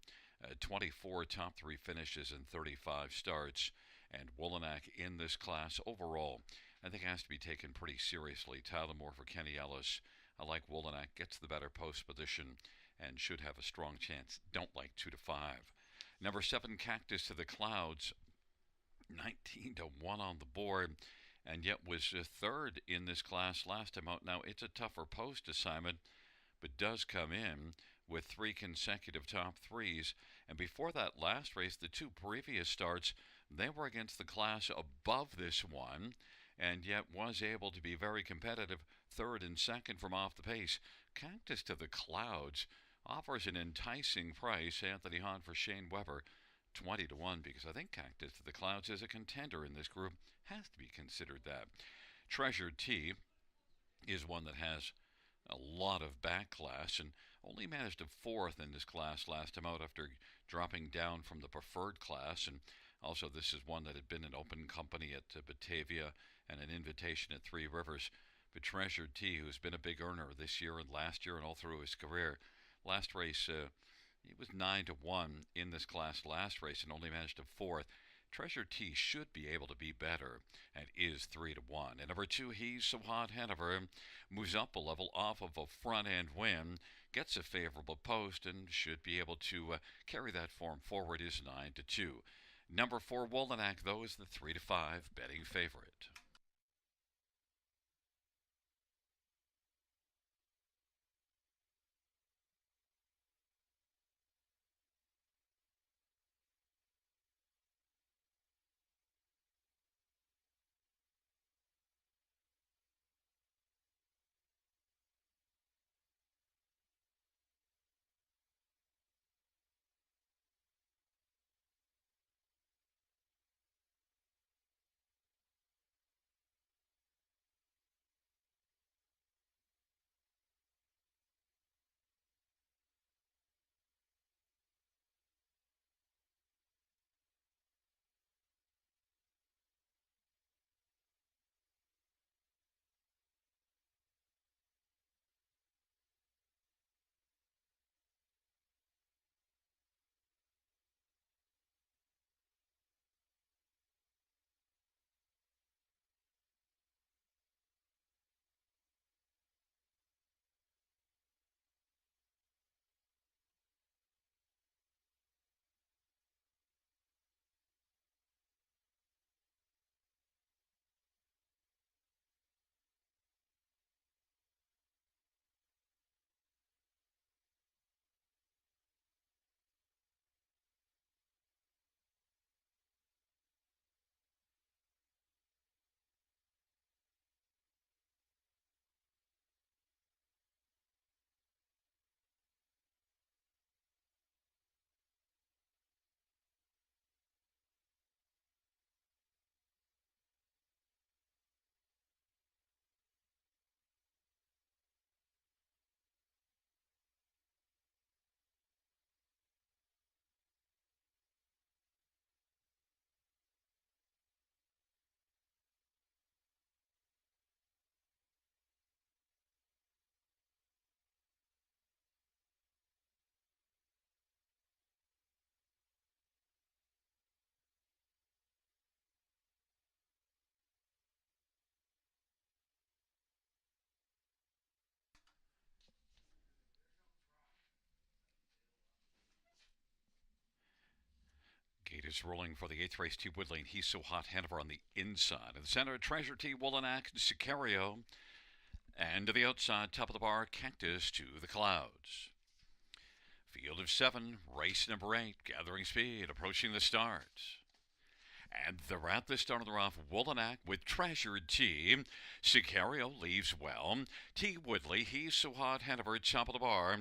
24 top 3 finishes and 35 starts. And Woolanack in this class overall, I think, has to be taken pretty seriously. Tyler Moore for Kenny Ellis. I like Woolanack, gets the better post position and should have a strong chance. Don't like 2-5. Number 7, Cactus to the Clouds, 19-1 on the board, and yet was third in this class last time out. Now, it's a tougher post assignment, but does come in with 3 consecutive top 3s. And before that last race, the 2 previous starts, they were against the class above this one, and yet was able to be very competitive, third and second from off the pace. Cactus to the Clouds offers an enticing price. Anthony Hahn for Shane Weber, 20-1, because I think Cactus to the Clouds is a contender in this group. Has to be considered that. Treasured T is one that has a lot of back class and only managed a 4th in this class last time out after dropping down from the preferred class. And also, this is one that had been an open company at Batavia and an invitation at Three Rivers. But Treasured T, who's been a big earner this year and last year and all through his career, last race, he was 9-1 in this class last race and only managed a 4th. Treasure T should be able to be better and is 3-1. And number 2, he's So Hot, Hanover, moves up a level off of a front-end win, gets a favorable post, and should be able to carry that form forward, is 9-2. Number 4, Woolanack, though, is the 3-5 betting favorite. is rolling for the 8th race. T. Woodley and He's So Hot Hanover on the inside. In the center, Treasure T, Woolanak, and Sicario. And to the outside, top of the bar, Cactus to the Clouds. Field of 7, race number 8, gathering speed, approaching the start. And they're at the start of the rough. Woolanak with Treasured T. Sicario leaves well. T. Woodley, He's So Hot Hanover, top of the bar.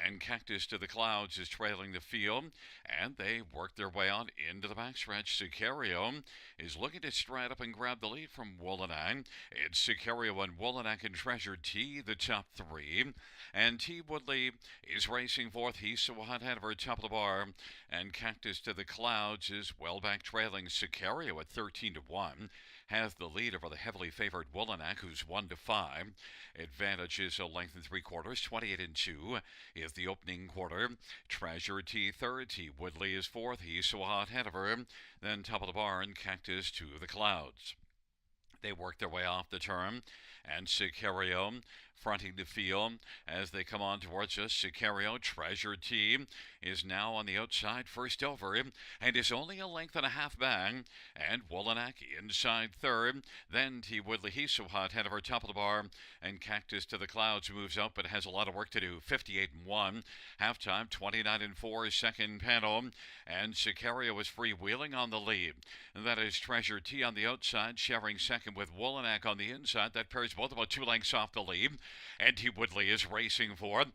And Cactus to the Clouds is trailing the field. And they work their way on into the backstretch. Sicario is looking to stride up and grab the lead from Woolanak. It's Sicario and Woolanak and Treasured T, the top 3. And T. Woodley is racing fourth. He's So Hot Hanover, top of the bar. And Cactus to the Clouds is well back trailing. Sicario at 13-1 has the lead over the heavily favored Woolanak, who's 1-5. Advantage is a length and 3/4. 28-2 is the opening quarter. Treasure T third. T. Woodley is fourth. He's So Hot Hanover. Then top of the barn, Cactus to the Clouds. They work their way off the turn, and Sicario fronting the field as they come on towards us. Sicario, Treasure T, is now on the outside first over and is only a length and a half back. And Woolanak inside third. Then T. Woodley, He's So Hot Hanover, top of the bar, and Cactus to the Clouds moves up but has a lot of work to do. 58-1. Halftime, 29-4, second panel. And Sicario is freewheeling on the lead. That is Treasure T on the outside, sharing second with Woolanak on the inside. That pairs both about 2 lengths off the lead. And T. Woodley is racing fourth.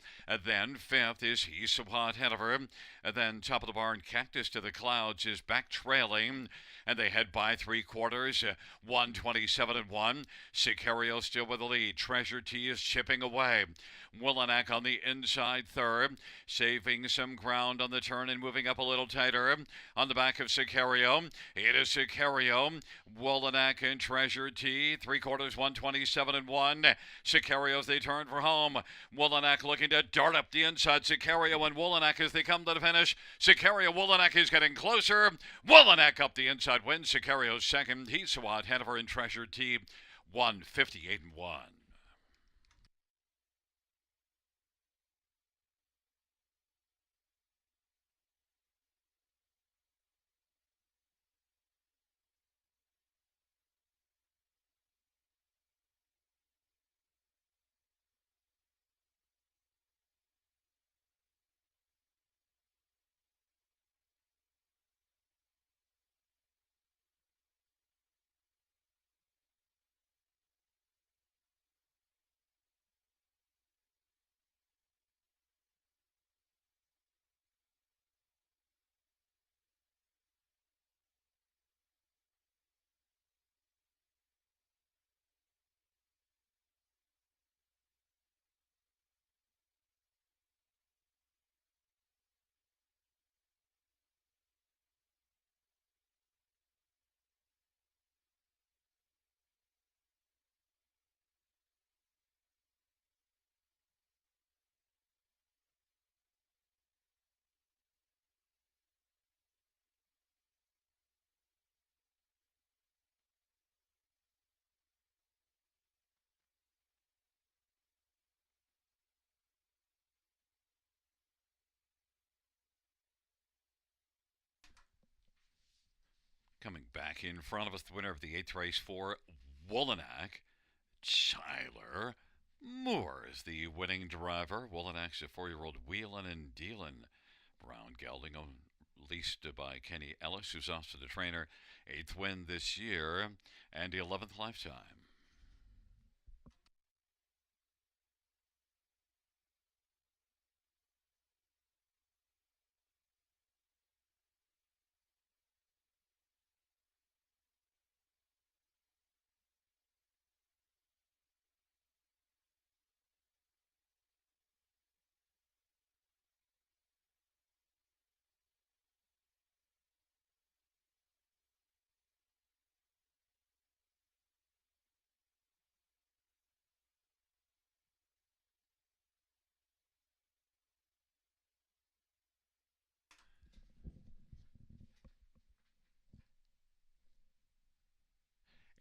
Then fifth is He's So Hot Hanover. Then top of the barn, Cactus to the Clouds is back trailing. And they head by 3/4, 127-1. Sicario still with the lead. Treasure T is chipping away. Woolanak on the inside third, saving some ground on the turn and moving up a little tighter. On the back of Sicario, it is Sicario, Woolanak and Treasure T. 3/4, 127-1. Sicario as they turn for home. Woolanak looking to dart up the inside. Sicario and Woolanak as they come to the finish. Sicario, Woolanak is getting closer. Woolanak up the inside wins. Sicario's second. He's So Hot Hanover and Treasure T. 158-1. Coming back in front of us, the winner of the 8th race for Woolanak, Tyler Moore is the winning driver. Woolanak's a 4-year-old wheelin' and dealin'. Brown gelding, leased by Kenny Ellis, who's also the trainer. 8th win this year and 11th lifetime.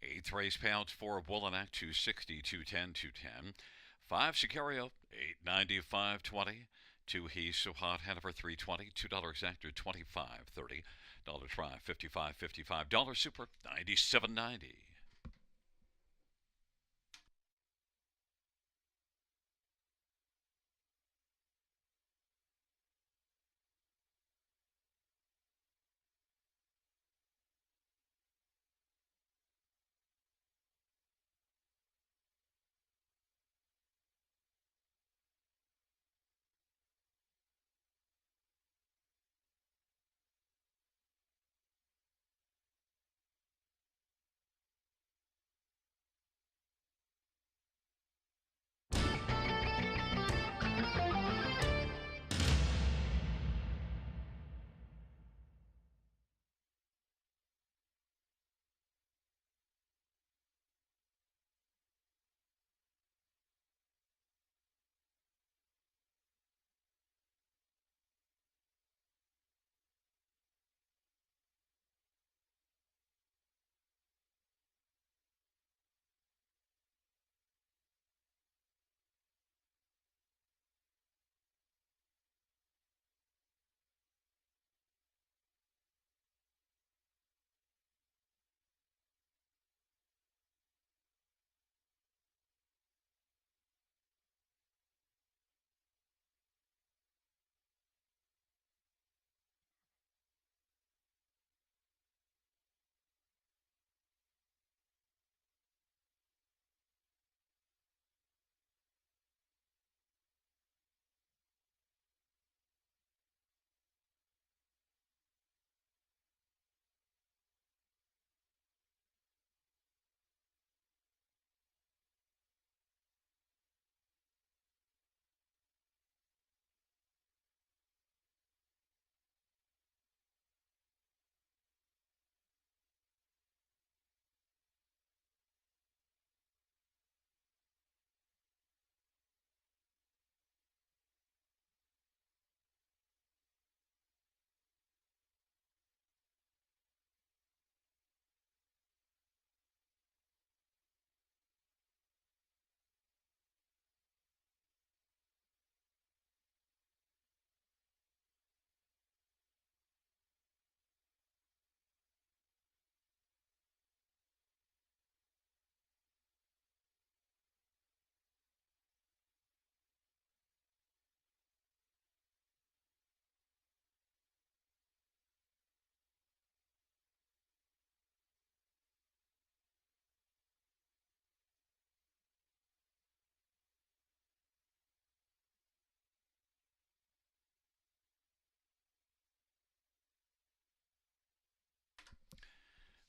Eighth race pounds for Woolanak, 260, 210, 210. 5 Sicario, 890, 520. Two He's So Hot, Hanover 320, $2 Actor 25.30, dollar Try 55.55, dollar Super 97.90.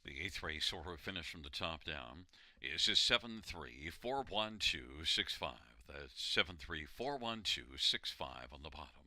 The eighth race order finish from the top down is 7341265. That's 7341265 on the bottom.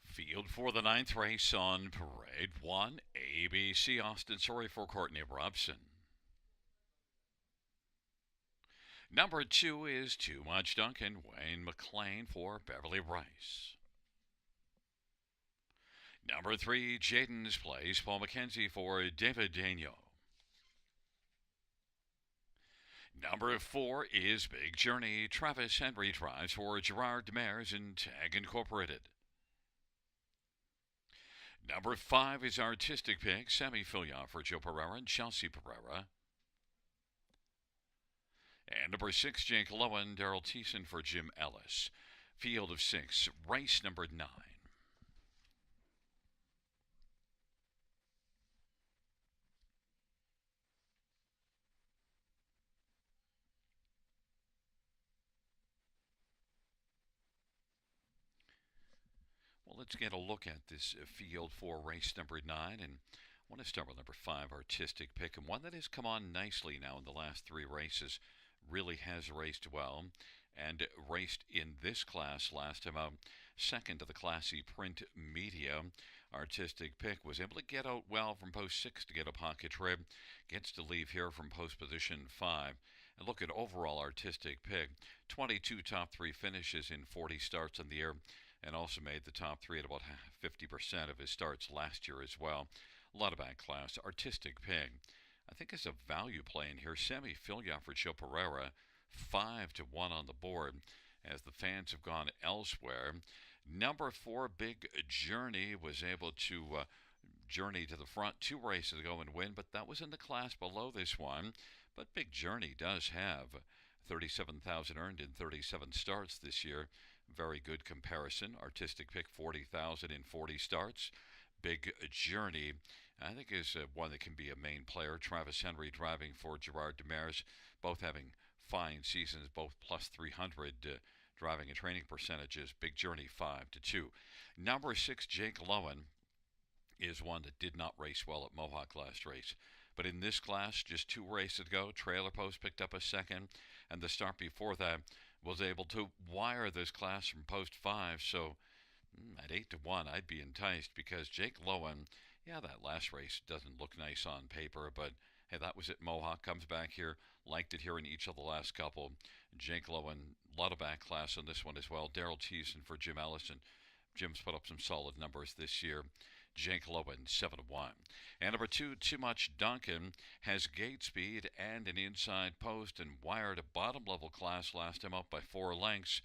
Field for the ninth race on Parade 1, ABC Austin Surrey for Courtney Robson. Number 2 is Too Much Duncan, Wayne McLean for Beverly Rice. Number 3, Jaden's Place, Paul McKenzie for David Daniel. Number 4 is Big Journey, Travis Henry drives for Gerard Demers and Tag Incorporated. Number 5 is Artistic Pick, Sammy Fillion for Joe Pereira and Chelsea Pereira. And number 6, Jake Lowen, Daryl Thiessen for Jim Ellis. Field of 6, race number 9. Well, let's get a look at this field for race number 9. And I want to start with number 5, Artistic Pick, and one that has come on nicely now in the last 3 races. Really has raced well and raced in this class last time out. Second to the Classy Print Media. Artistic Pick was able to get out well from post 6 to get a pocket trip. Gets to leave here from post position 5. And look at overall Artistic Pick. 22 top 3 finishes in 40 starts on the year, and also made the top 3 at about 50% of his starts last year as well. A lot of back class. Artistic Pig, I think, is a value play in here. Sammy Fillion for Joe Pereira, 5-1 on the board as the fans have gone elsewhere. Number 4, Big Journey, was able to journey to the front 2 races ago and win, but that was in the class below this one. But Big Journey does have 37,000 earned in 37 starts this year. Very good comparison. Artistic Pick, 40,000 in 40 starts. Big Journey, I think, is one that can be a main player. Travis Henry driving for Gerard Demers, both having fine seasons, both plus 300 driving and training percentages. Big Journey, 5-2. Number 6, Jake Lowen, is one that did not race well at Mohawk last race. But in this class, just 2 races ago, Trailer Post picked up a second, and the start before that was able to wire this class from post 5. So at 8-1, I'd be enticed, because Jake Lowen, yeah, that last race doesn't look nice on paper, but hey, that was at Mohawk. Comes back here, liked it here in each of the last couple. Jake Lowen, a lot of back class on this one as well. Daryl Thiessen for Jim Ellison. Jim's put up some solid numbers this year. Jake Lowen, 7-1. And number 2, Too Much Duncan, has gate speed and an inside post, and wired a bottom-level class last time up by 4 lengths,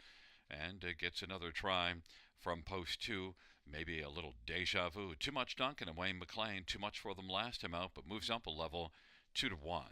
and gets another try from post 2. Maybe a little deja vu. Too Much Duncan and Wayne McLean, too much for them last time out, but moves up a level, 2-1.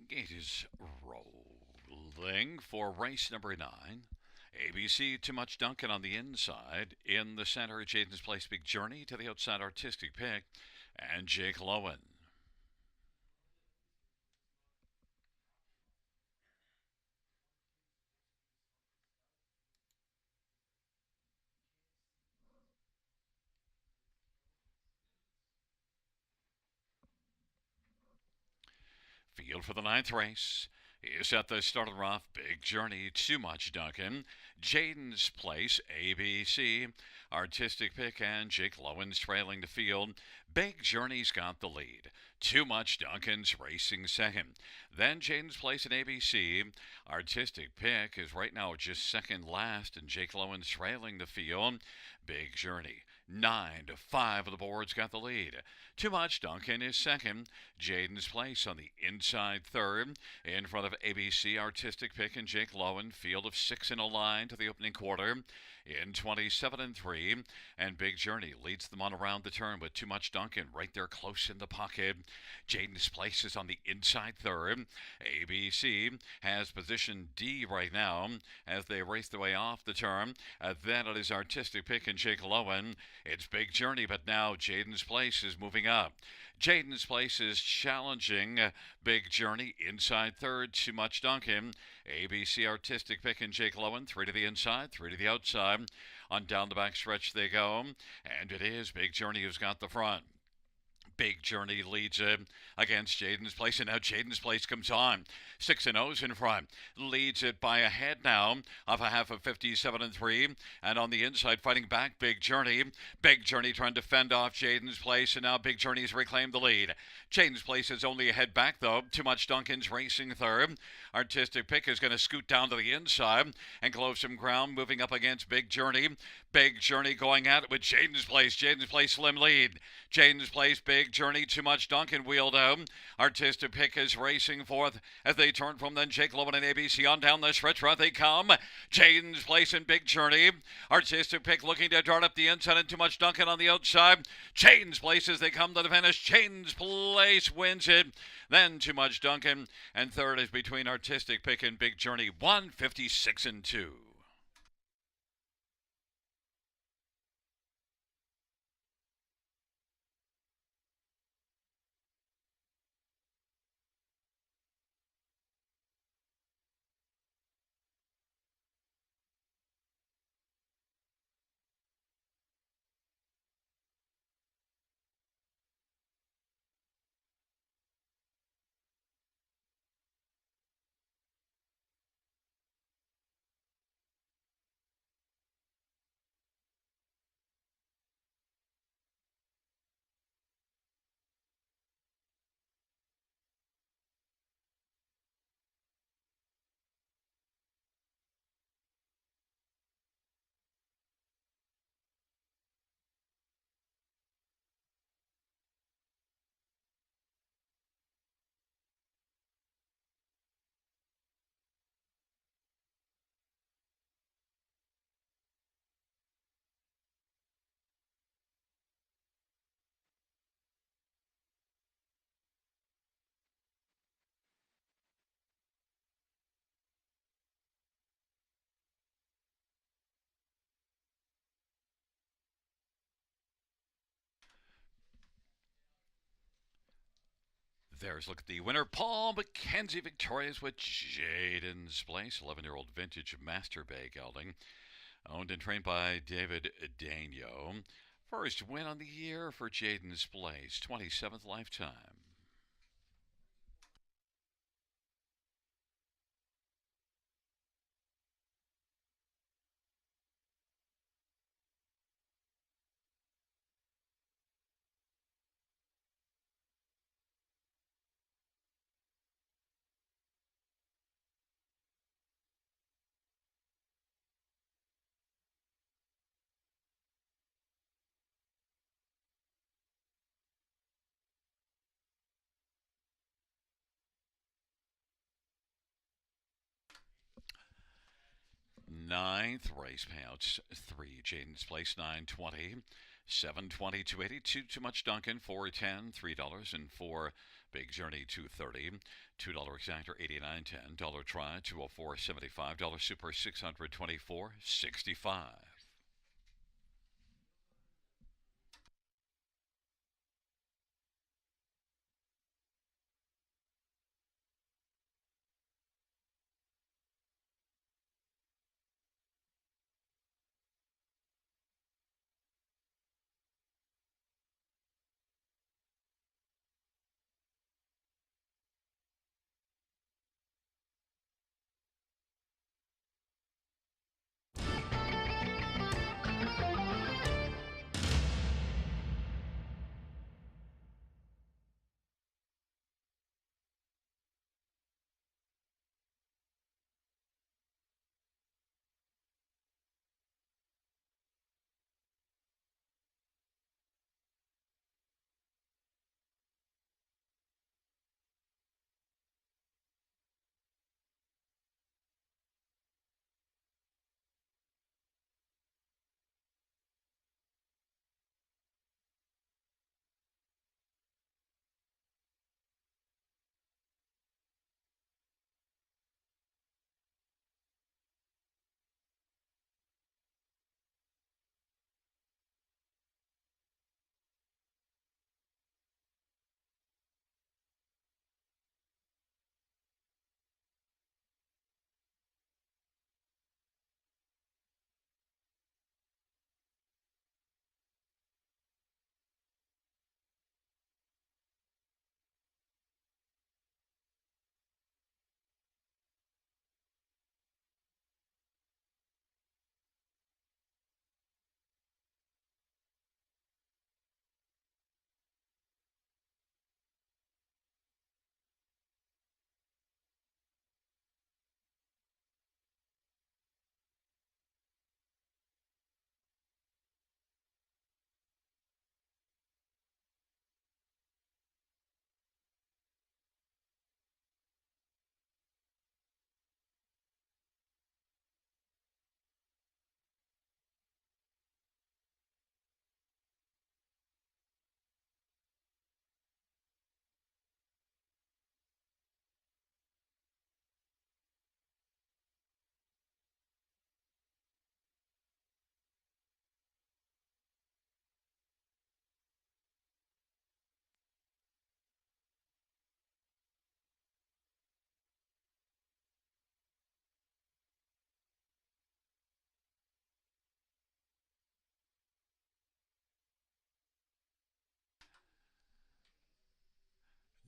Gate is rolling for race number 9. ABC, Too Much Duncan on the inside. In the center, Jaden's Place, Big Journey. To the outside, Artistic Pick. And Jake Lowen. Field for the 9th race is at the start of the rough. Big Journey, Too Much Duncan. Jaden's Place, ABC, Artistic Pick, and Jake Lowen's trailing the field. Big Journey's got the lead. Too Much Duncan's racing second. Then Jaden's Place and ABC. Artistic Pick is right now just second last, and Jake Lowen's trailing the field. Big Journey, 9-5 of the board's got the lead. Too Much Duncan is second. Jaden's Place on the inside third. In front of ABC, Artistic Pick, and Jake Lowen. Field of 6 in a line to the opening quarter in 27-3. And Big Journey leads them on around the turn with Too Much Duncan right there close in the pocket. Jaden's Place is on the inside third. ABC has position D right now as they race their way off the turn. Then it is Artistic Pick and Jake Lowen. It's Big Journey, but now Jaden's Place is moving up. Jaden's Place is challenging Big Journey inside third. Too Much Duncan. ABC, Artistic Pick, and Jake Lowen. 3 to the inside, 3 to the outside. On down the back stretch they go. And it is Big Journey who's got the front. Big Journey leads it against Jaden's Place, and now Jaden's Place comes on. 6-0's in front. Leads it by a head now of a half of 57-3. And on the inside, fighting back, Big Journey. Big Journey trying to fend off Jaden's Place, and now Big Journey's reclaimed the lead. Jaden's Place is only a head back, though. Too Much Duncan's racing third. Artistic Pick is going to scoot down to the inside and close some ground, moving up against Big Journey. Big Journey going at it with Jaden's Place. Jaden's Place slim lead. Jaden's Place, Big Journey, Too Much Duncan wheeled out. Artistic Pick is racing forth as they turn from then Jake Lowen and ABC on down the stretch. Right they come. Jaden's Place and Big Journey. Artistic Pick looking to dart up the inside and Too Much Duncan on the outside. Jaden's Place as they come to the finish. Jaden's Place wins it. Then Too Much Duncan, and third is between Artistic Pick and Big Journey. 156-2. There's a look at the winner. Paul McKenzie victorious with Jaden's Place, 11-year-old vintage Master Bay gelding, owned and trained by David Daigneault. First win on the year for Jaden's Place, 27th lifetime. Ninth race payouts 3 Jaden's Place 920, 720, 282. Too Much Duncan 410, $3 and 4 Big Journey 230, $2 exactor 89.10, dollar try 204.75, dollar super 624.65.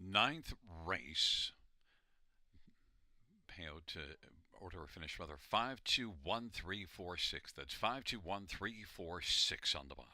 Ninth race, payout to order or finish rather 521346. That's 521346 on the bottom.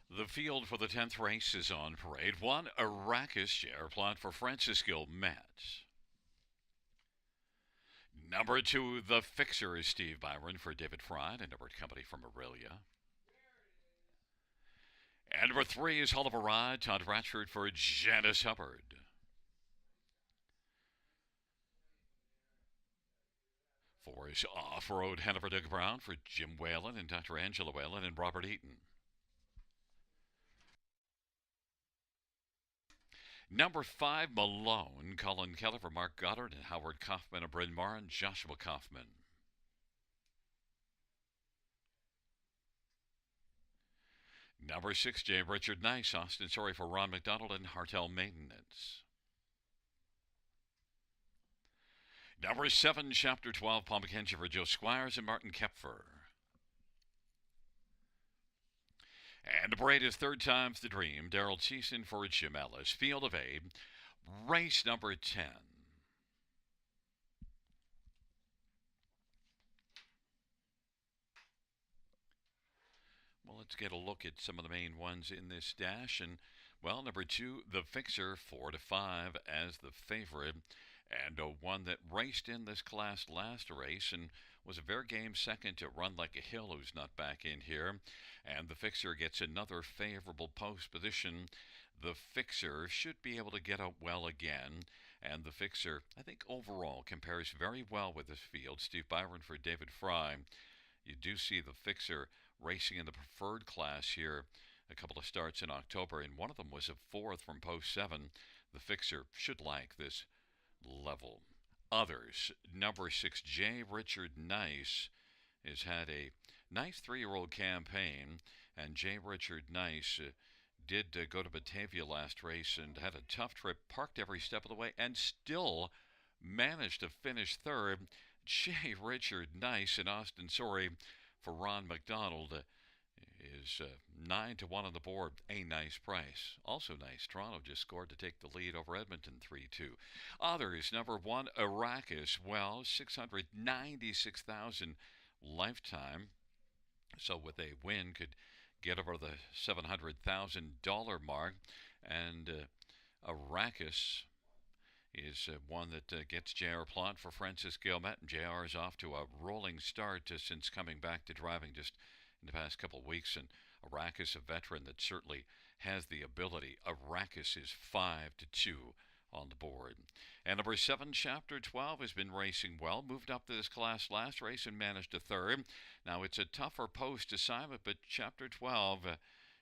The field for the 10th race is on parade. 1, Arrakis, airplane for Francisco Metz. Number 2, The Fixer, is Steve Byron for David Fry, and numbered company from Aurelia. And number 3 is Hall of a Ride, Todd Ratchford for Janice Hubbard. 4 is Off-Road Hanover Doug Brown for Jim Whalen and Dr. Angela Whalen and Robert Eaton. Number 5, Malone, Colin Keller for Mark Goddard and Howard Kaufman and Bryn Mawr and Joshua Kaufman. Number 6, J. Richard Nice, Austin Sorry for Ron McDonald and Hartel Maintenance. Number 7, Chapter 12, Paul McKenzie for Joe Squires and Martin Kepfer. And the parade is Third Time's the Dream, Daryl Thiessen for Jim Ellis. Field of Aid, race number 10. Well, let's get a look at some of the main ones in this dash. And, well, number 2, The Fixer, 4 to 5 as the favorite. And one that raced in this class last race and was a fair game second to Run Like a Hill, who's not back in here. And the Fixer gets another favorable post position. The Fixer should be able to get out well again. And the Fixer, I think, overall compares very well with this field. Steve Byron for David Fry. You do see the Fixer racing in the preferred class here a couple of starts in October, and one of them was a 4th from post 7. The Fixer should like this level. Others, number 6, J. Richard Nice, has had a nice 3-year-old campaign, and J. Richard Nice did go to Batavia last race and had a tough trip, parked every step of the way, and still managed to finish 3rd. J. Richard Nice in Austin Sorry for Ron McDonald is 9 to 1 on the board. A nice price. Also nice. Toronto just scored to take the lead over Edmonton 3-2. Others, number 1, Arrakis. Well, 696,000 lifetime. So with a win, could get over the $700,000 mark. And Arrakis is one that gets J.R. Plant for Francis Guillemette. And J.R. is off to a rolling start since coming back to driving just in the past couple of weeks. And Arrakis, a veteran that certainly has the ability. Arrakis is 5 to 2 on the board. And number 7, Chapter 12, has been racing well. Moved up to this class last race and managed a 3rd. Now it's a tougher post assignment, but Chapter 12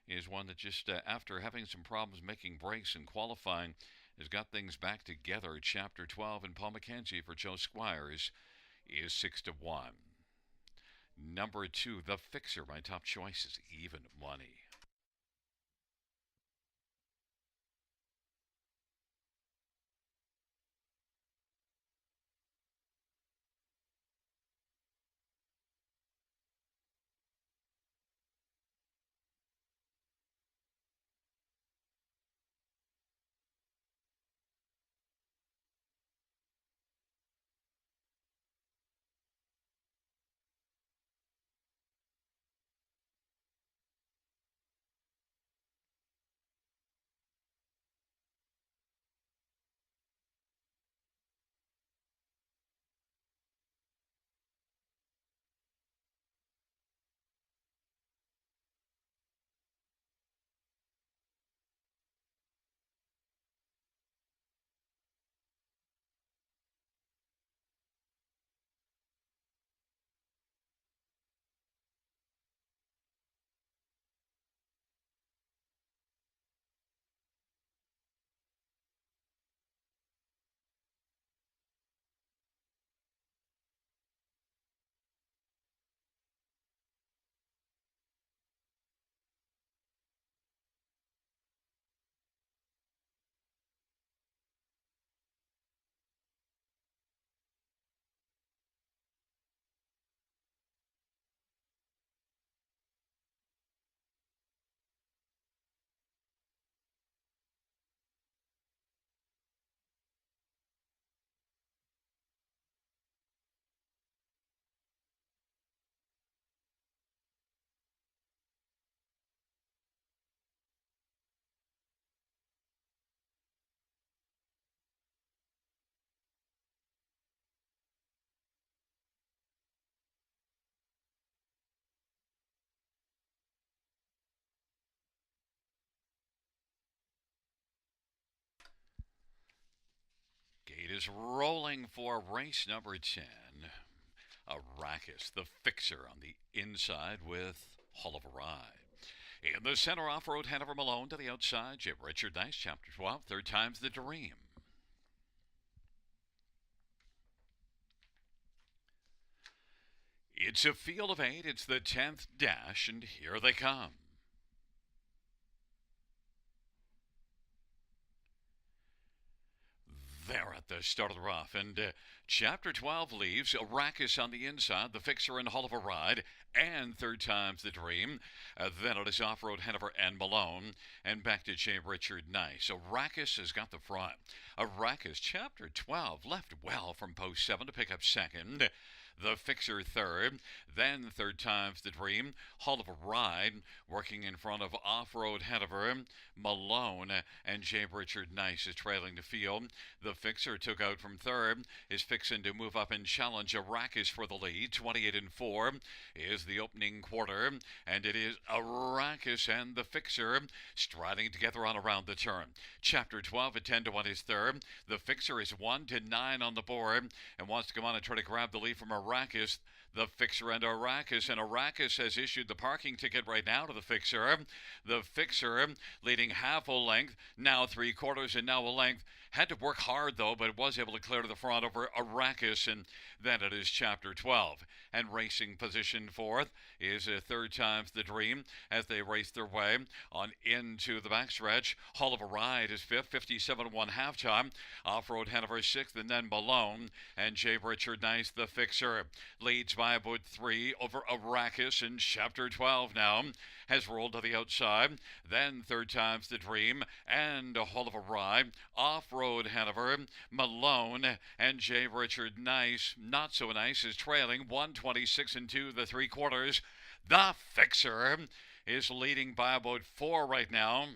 is one that just after having some problems making breaks and qualifying has got things back together. Chapter 12 and Paul McKenzie for Joe Squires is 6 to 1. Number 2, The Fixer, my top choice, is even money. is rolling for race number 10. Arrakis, the fixer on the inside with Hull of a Ride. In the center, off-road Hanover Malone to the outside. Jim Richard Nice, Chapter 12, third time's the dream. It's a field of 8. It's the 10th dash, and here they come. There at the start of the rough, and Chapter 12 leaves Arrakis on the inside, the fixer and Hull of a Ride, and third time's the dream. Then it is off-road Hanover and Malone, and back to J. Richard Nice. Arrakis has got the front. Arrakis, Chapter 12, left well from post 7 to pick up second. The fixer third, then third time's the dream. Hull of a Ride working in front of off-road Hanover. Malone and J. Richard Nice is trailing the field. The fixer took out from third, is fixing to move up and challenge Arrakis for the lead. 28-4 is the opening quarter, and it is Arrakis and the fixer striding together on around the turn. Chapter 12 at 10-1 is third. The fixer is 1-9 on the board and wants to come on and try to grab the lead from Arrakis. The fixer and Arrakis has issued the parking ticket right now to the fixer. The fixer leading half a length, now 3/4, and now a length. Had to work hard, though, but was able to clear to the front over Arrakis, and then it is Chapter 12. And racing position fourth is third time's the dream as they race their way on into the backstretch. Hull of a Ride is fifth, 57-1 halftime. Off-road Hanover sixth, and then Malone and J. Richard Nice, the fixer, leads by about 3 over Arrakis, and Chapter 12 now has rolled to the outside. Then third time's the dream and a Hull of a Ride. Off-road Hanover, Malone and J. Richard Nice, not so nice, is trailing 126-2 the 3/4. The fixer is leading by about 4 right now.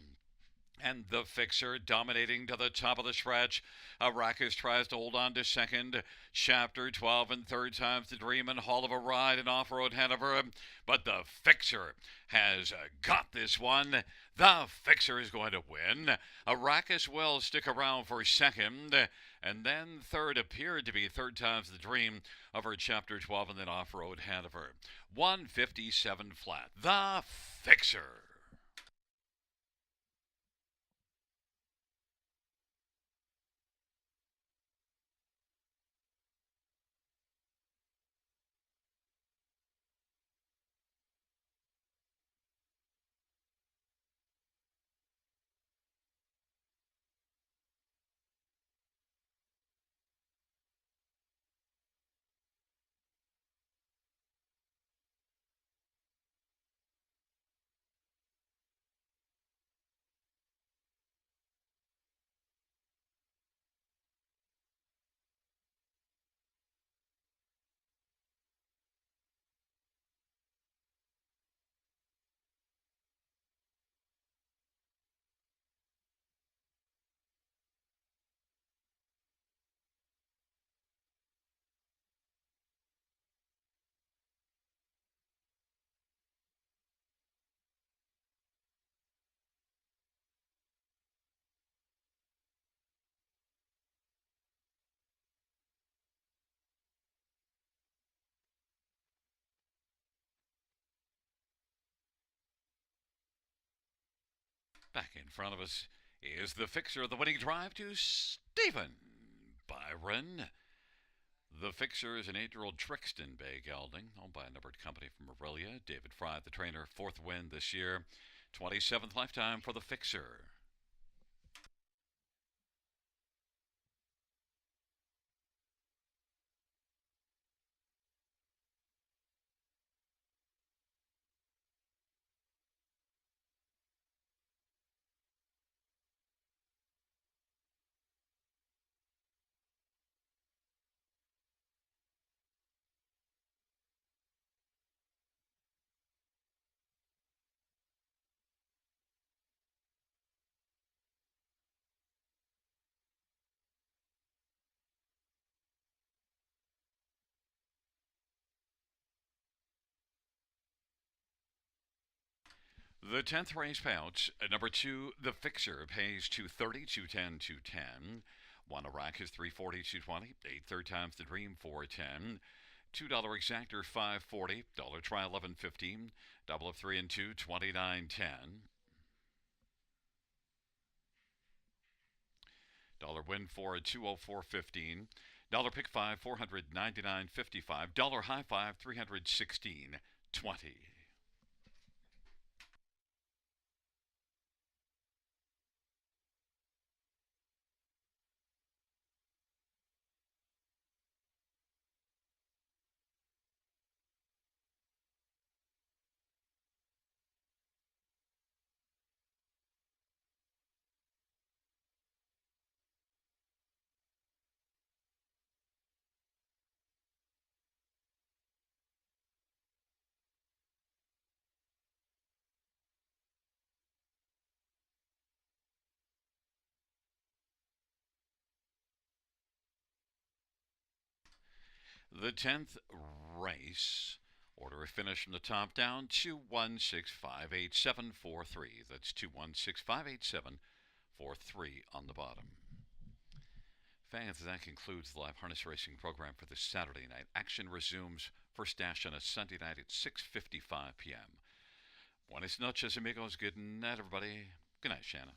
And the fixer dominating to the top of the stretch. Arrakis tries to hold on to second. Chapter 12 and third time's the dream and Hull of a Ride and off-road Hanover. But the fixer has got this one. The fixer is going to win. Arrakis will stick around for second. And then third appeared to be third time's the dream over Chapter 12 and then off-road Hanover. 157 flat. The fixer. Back in front of us is the fixer of the winning drive to Stephen Byron. The fixer is an 8-year-old Trixton Bay gelding, owned by a numbered company from Aurelia. David Fry, the trainer, 4th win this year. 27th lifetime for the fixer. The 10th race payouts. Number 2, the fixer, pays 230, 210, 210. 1 Iraq is 340, 220. 8 third times the dream, 410. $2 exactor, 540. Dollar try, 11.15. Double of 3 and 2, 29.10. Dollar win for a 204.15. Dollar pick 5, 499.55. Dollar high 5, 316.20. The 10th race, order of finish from the top down, 216-587-43. That's 216-587-43 on the bottom. Fans, that concludes the live harness racing program for this Saturday night. Action resumes first dash on a Sunday night at 6:55 p.m. Buenas noches, amigos. Good night, everybody. Good night, Shanna.